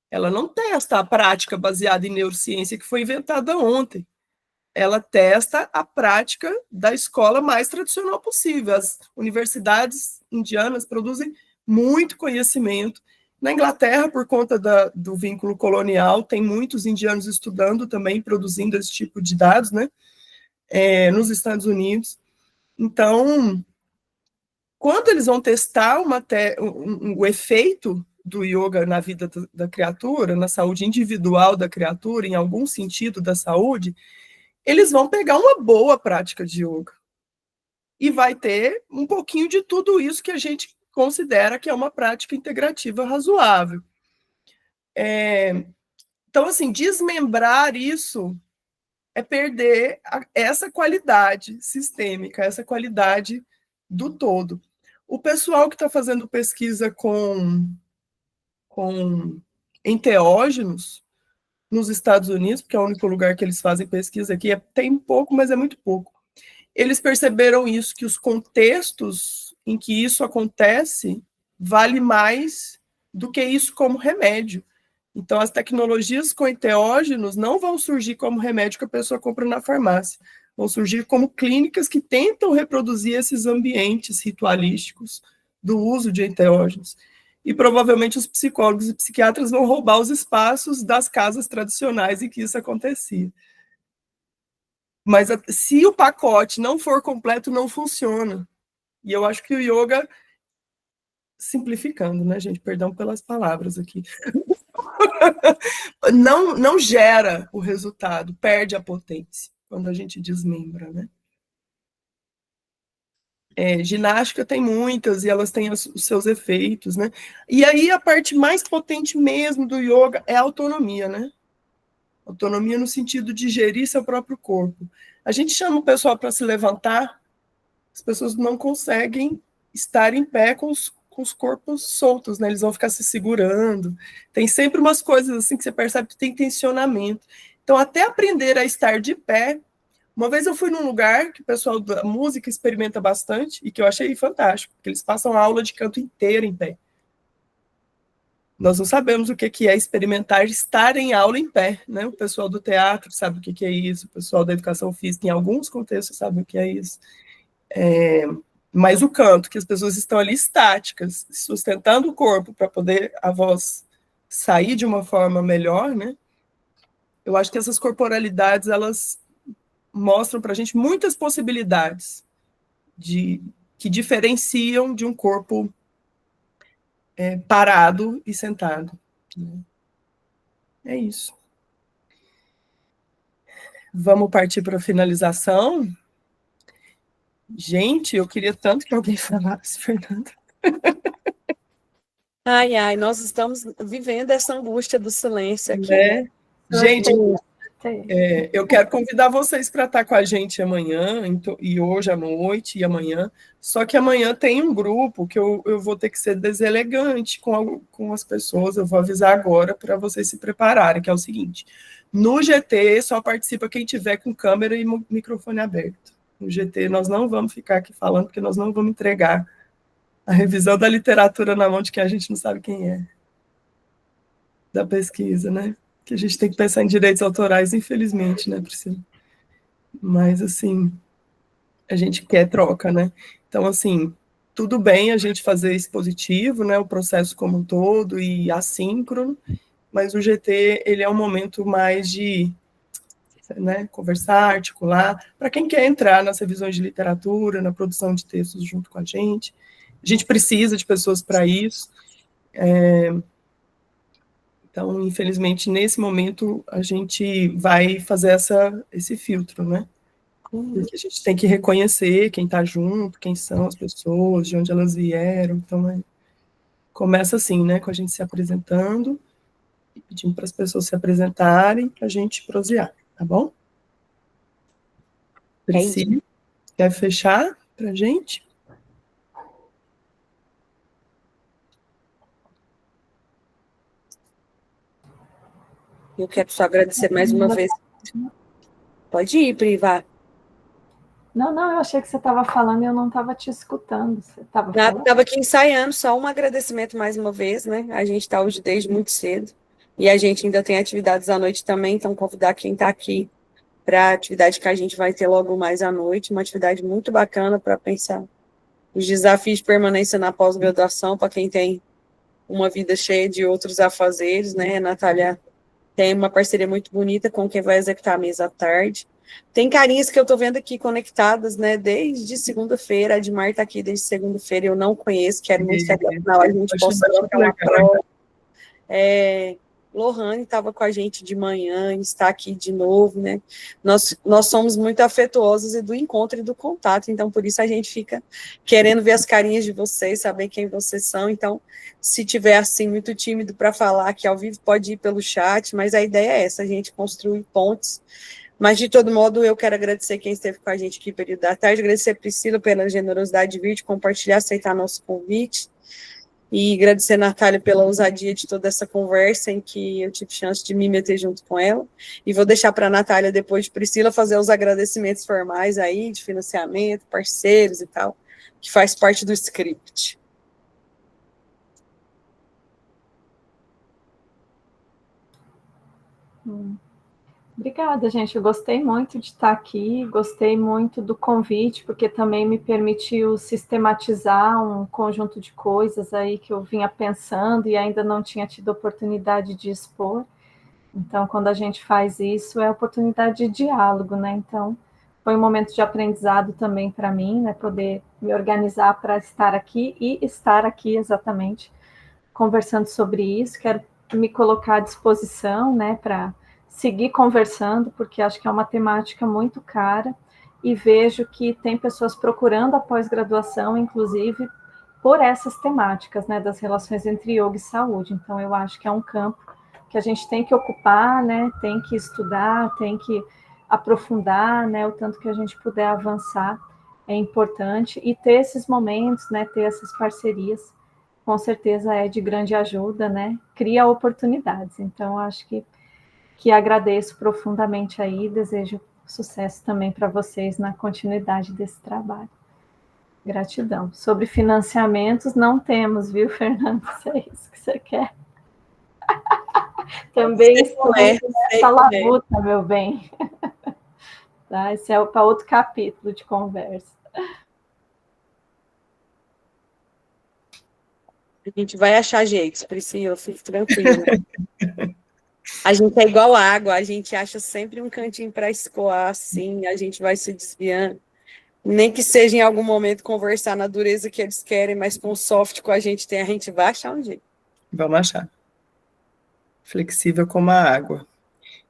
Ela não testa a prática baseada em neurociência que foi inventada ontem. Ela testa a prática da escola mais tradicional possível. As universidades indianas produzem muito conhecimento. Na Inglaterra, por conta do vínculo colonial, tem muitos indianos estudando também, produzindo esse tipo de dados, né? Nos Estados Unidos. Então, quando eles vão testar o efeito do yoga na vida da criatura, na saúde individual da criatura, em algum sentido da saúde, eles vão pegar uma boa prática de yoga. E vai ter um pouquinho de tudo isso que a gente considera que é uma prática integrativa razoável. Então, assim, desmembrar isso é perder essa qualidade sistêmica, essa qualidade do todo. O pessoal que está fazendo pesquisa com enteógenos nos Estados Unidos, porque é o único lugar que eles fazem pesquisa aqui, tem pouco, mas é muito pouco. Eles perceberam isso, que os contextos em que isso acontece vale mais do que isso como remédio. Então, as tecnologias com enteógenos não vão surgir como remédio que a pessoa compra na farmácia, vão surgir como clínicas que tentam reproduzir esses ambientes ritualísticos do uso de enteógenos. E provavelmente os psicólogos e psiquiatras vão roubar os espaços das casas tradicionais em que isso acontecia. Mas se o pacote não for completo, não funciona. E eu acho que o yoga, simplificando, né, gente? Perdão pelas palavras aqui. Não gera o resultado, perde a potência quando a gente desmembra, né? Ginástica tem muitas e elas têm os seus efeitos, né? E aí a parte mais potente mesmo do yoga é a autonomia, né? Autonomia no sentido de gerir seu próprio corpo. A gente chama o pessoal para se levantar, as pessoas não conseguem estar em pé com os corpos soltos, né? Eles vão ficar se segurando. Tem sempre umas coisas assim que você percebe que tem tensionamento. Então, até aprender a estar de pé. Uma vez eu fui num lugar que o pessoal da música experimenta bastante e que eu achei fantástico, porque eles passam a aula de canto inteira em pé. Nós não sabemos o que é experimentar estar em aula em pé, né? O pessoal do teatro sabe o que é isso, o pessoal da educação física, em alguns contextos, sabe o que é isso. Mas o canto, que as pessoas estão ali estáticas, sustentando o corpo para poder a voz sair de uma forma melhor, né? Eu acho que essas corporalidades, elas mostram para a gente muitas possibilidades que diferenciam de um corpo parado e sentado. É isso. Vamos partir para a finalização. Gente, eu queria tanto que alguém falasse, Fernanda. Ai, nós estamos vivendo essa angústia do silêncio aqui. Né? Gente, eu quero convidar vocês para estar com a gente amanhã, e hoje à noite, e amanhã. Só que amanhã tem um grupo que eu vou ter que ser deselegante com as pessoas, eu vou avisar agora para vocês se prepararem, que é o seguinte: no GT só participa quem tiver com câmera e microfone aberto. No GT nós não vamos ficar aqui falando, porque nós não vamos entregar a revisão da literatura na mão de quem a gente não sabe quem é, da pesquisa, né? Que a gente tem que pensar em direitos autorais, infelizmente, né, Priscila? Mas, assim, a gente quer troca, né? Então, assim, tudo bem a gente fazer expositivo, né, o processo como um todo, e assíncrono, mas o GT, ele é um momento mais de, né, conversar, articular, para quem quer entrar nas revisões de literatura, na produção de textos junto com a gente. A gente precisa de pessoas para isso. Então, infelizmente, nesse momento, a gente vai fazer esse filtro, né? Porque a gente tem que reconhecer quem está junto, quem são as pessoas, de onde elas vieram. Então, começa assim, né? Com a gente se apresentando, e pedindo para as pessoas se apresentarem, para a gente prosear, tá bom? Priscila, quer fechar para a gente? Eu quero só agradecer mais uma vez. Pode ir, Priva. Não, eu achei que você estava falando e eu não estava te escutando. Você estava falando? Estava aqui ensaiando, só um agradecimento mais uma vez, né? A gente está hoje desde muito cedo e a gente ainda tem atividades à noite também, então convidar quem está aqui para a atividade que a gente vai ter logo mais à noite, uma atividade muito bacana para pensar os desafios de permanência na pós-graduação, para quem tem uma vida cheia de outros afazeres, né? A Natália tem uma parceria muito bonita com quem vai executar a mesa à tarde. Tem carinhas que eu estou vendo aqui conectadas, né? Desde segunda-feira, a Admar está aqui desde segunda-feira, eu não conheço, quero muito que até o final a gente possa trocar uma prova. Lohane estava com a gente de manhã, está aqui de novo, né? Nós somos muito afetuosos e do encontro e do contato, então por isso a gente fica querendo ver as carinhas de vocês, saber quem vocês são. Então, se tiver assim muito tímido para falar aqui ao vivo, pode ir pelo chat, mas a ideia é essa, a gente construir pontes. Mas, de todo modo, eu quero agradecer quem esteve com a gente aqui no período da tarde, agradecer a Priscila pela generosidade de vir, de compartilhar, aceitar nosso convite. E agradecer a Natália pela ousadia de toda essa conversa em que eu tive chance de me meter junto com ela. E vou deixar para a Natália, depois de Priscila, fazer os agradecimentos formais aí, de financiamento, parceiros e tal, que faz parte do script. Obrigada, gente. Eu gostei muito de estar aqui, gostei muito do convite, porque também me permitiu sistematizar um conjunto de coisas aí que eu vinha pensando e ainda não tinha tido oportunidade de expor. Então, quando a gente faz isso, é oportunidade de diálogo, né? Então, foi um momento de aprendizado também para mim, né? Poder me organizar para estar aqui e estar aqui exatamente conversando sobre isso. Quero me colocar à disposição, né? Para seguir conversando, porque acho que é uma temática muito cara e vejo que tem pessoas procurando a pós-graduação, inclusive, por essas temáticas, né, das relações entre yoga e saúde. Então, eu acho que é um campo que a gente tem que ocupar, né, tem que estudar, tem que aprofundar, né, o tanto que a gente puder avançar é importante, e ter esses momentos, né, ter essas parcerias, com certeza é de grande ajuda, né, cria oportunidades. Então, acho que agradeço profundamente aí, desejo sucesso também para vocês na continuidade desse trabalho. Gratidão. Sobre financiamentos, não temos, viu, Fernando? Se é isso que você quer. Também estou nessa labuta, meu bem. Tá? Esse é para outro capítulo de conversa. A gente vai achar jeitos, Priscila, fique tranquila. A gente é igual água, a gente acha sempre um cantinho para escoar, assim, a gente vai se desviando. Nem que seja em algum momento conversar na dureza que eles querem, mas com o soft que a gente tem, a gente vai achar um jeito. Vamos achar. Flexível como a água.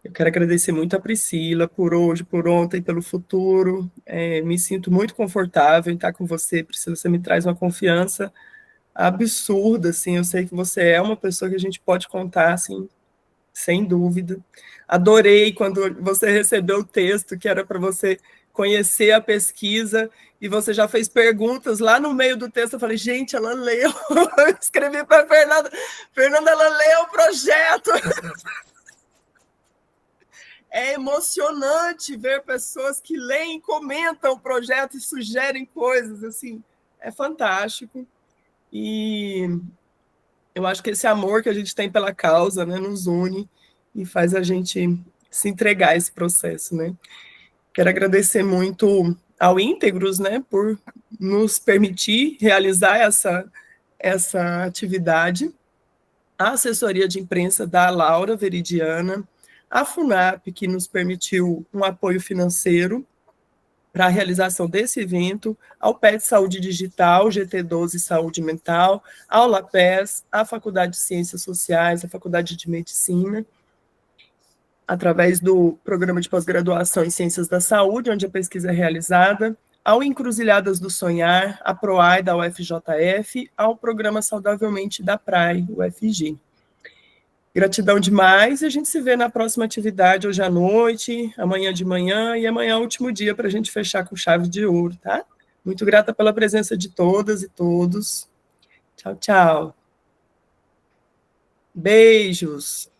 Eu quero agradecer muito a Priscila por hoje, por ontem, pelo futuro. Me sinto muito confortável em estar com você, Priscila. Você me traz uma confiança absurda, assim. Eu sei que você é uma pessoa que a gente pode contar, assim, sem dúvida. Adorei quando você recebeu o texto que era para você conhecer a pesquisa e você já fez perguntas lá no meio do texto. Eu falei, gente, ela leu. Eu escrevi para a Fernanda. Fernanda, ela leu o projeto. É emocionante ver pessoas que leem, comentam o projeto e sugerem coisas, assim, é fantástico. E eu acho que esse amor que a gente tem pela causa, né, nos une e faz a gente se entregar a esse processo, né. Quero agradecer muito ao Íntegros, né, por nos permitir realizar essa atividade, a assessoria de imprensa da Laura Veridiana, a FUNAP, que nos permitiu um apoio financeiro para a realização desse evento, ao PET Saúde Digital, GT12 Saúde Mental, ao LAPES, à Faculdade de Ciências Sociais, à Faculdade de Medicina, através do Programa de Pós-Graduação em Ciências da Saúde, onde a pesquisa é realizada, ao Encruzilhadas do Sonhar, à PROAI da UFJF, ao Programa Saudavelmente da PRAE, UFG. Gratidão demais, e a gente se vê na próxima atividade hoje à noite, amanhã de manhã, e amanhã é o último dia para a gente fechar com chave de ouro, tá? Muito grata pela presença de todas e todos. Tchau, tchau. Beijos.